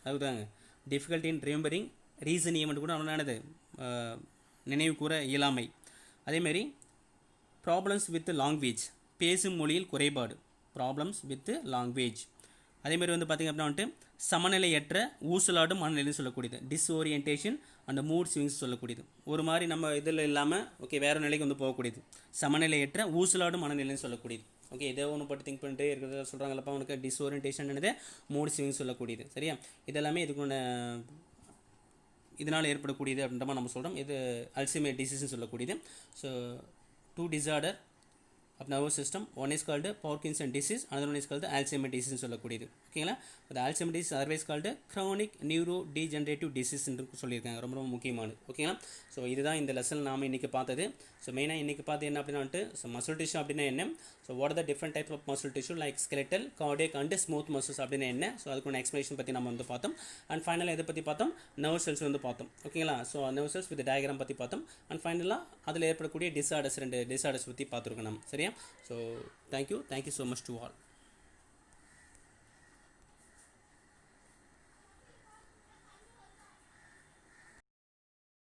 அதுதாங்க டிஃபிகல்ட்டி இன் ரிமெம்பரிங் ரீசன் ஈவெண்ட் கூட என்னது நினைவு கூற இயலாமை. அதேமாரி ப்ராப்ளம்ஸ் வித் லாங்குவேஜ், பேசும் மொழியில் குறைபாடு, ப்ராப்ளம்ஸ் வித் லாங்குவேஜ். அதேமாதிரி வந்து பார்த்திங்க அப்படின்னா வந்துட்டு சமநிலையற்ற ஊசலாடும் மனநிலைன்னு சொல்லக்கூடியது, டிஸ்ஓரியன்டேஷன் அண்ட் மூட் ஸ்விங்ஸ் சொல்லக்கூடியது. ஒரு மாதிரி நம்ம இதில் இல்லாமல் ஓகே வேறு நிலைக்கு வந்து போகக்கூடியது, சமநிலையற்ற ஊசலாடும் மனநிலைன்னு சொல்லக்கூடியது. ஓகே, ஏதோ ஒன்று பற்றி திங்க் பண்ணிட்டு இருக்கிறத சொல்கிறாங்களப்பா அவனுக்கு டிஸ்ஓரியன்டேஷன் என்னது மூட் ஸ்விங்ஸ் சொல்லக்கூடியது. சரியா, இதெல்லாமே இதுக்குள்ள இதனால் ஏற்படக்கூடியது அப்படின்ற மாதிரி நம்ம சொல்கிறோம். இது அல்சைமர் டிசீஸ்னு சொல்லக்கூடியது. So 2 disorder nervous system. One is called Parkinson disease, another one is called Alzheimer's disease சொல்லக்கூடியது. ஓகேங்களா? இந்த Alzheimer's disease otherwise called chronic neurodegenerative disease என்று சொல்லியிருக்காங்க. ரொம்ப ரொம்ப முக்கியமானது. ஓகேங்களா? ஸோ இதுதான் இந்த லெசன் நாம் இன்றைக்கி பார்த்தது. ஸோ மெயினாக இன்றைக்கி பார்த்து என்ன அப்படின்னா வந்துட்டு ஸோ மசில் டிஷ்யூ அப்படின்னா என்ன, so what are the different type of muscle tissue like skeletal, cardiac and smooth muscles அப்படின்னா என்ன, ஸோ அதுக்கான எக்ஸ்பிளேஷன் பற்றி நம்ம வந்து பார்த்தோம். அண்ட் ஃபைனலாக இதை பற்றி பார்த்தோம், நர்வ் செல்ஸ் வந்து பார்த்தோம். ஓகேங்களா? So nerve cells with diagram பற்றி பார்த்தோம். அண்ட் ஃபைனலாக அதில் ஏற்படக்கூடிய டிஸார்டர்ஸ் 2 டிஸார்டர்ஸ் பற்றி பார்த்துருக்கோம் நம்ம. சரியா? So thank you so much to all.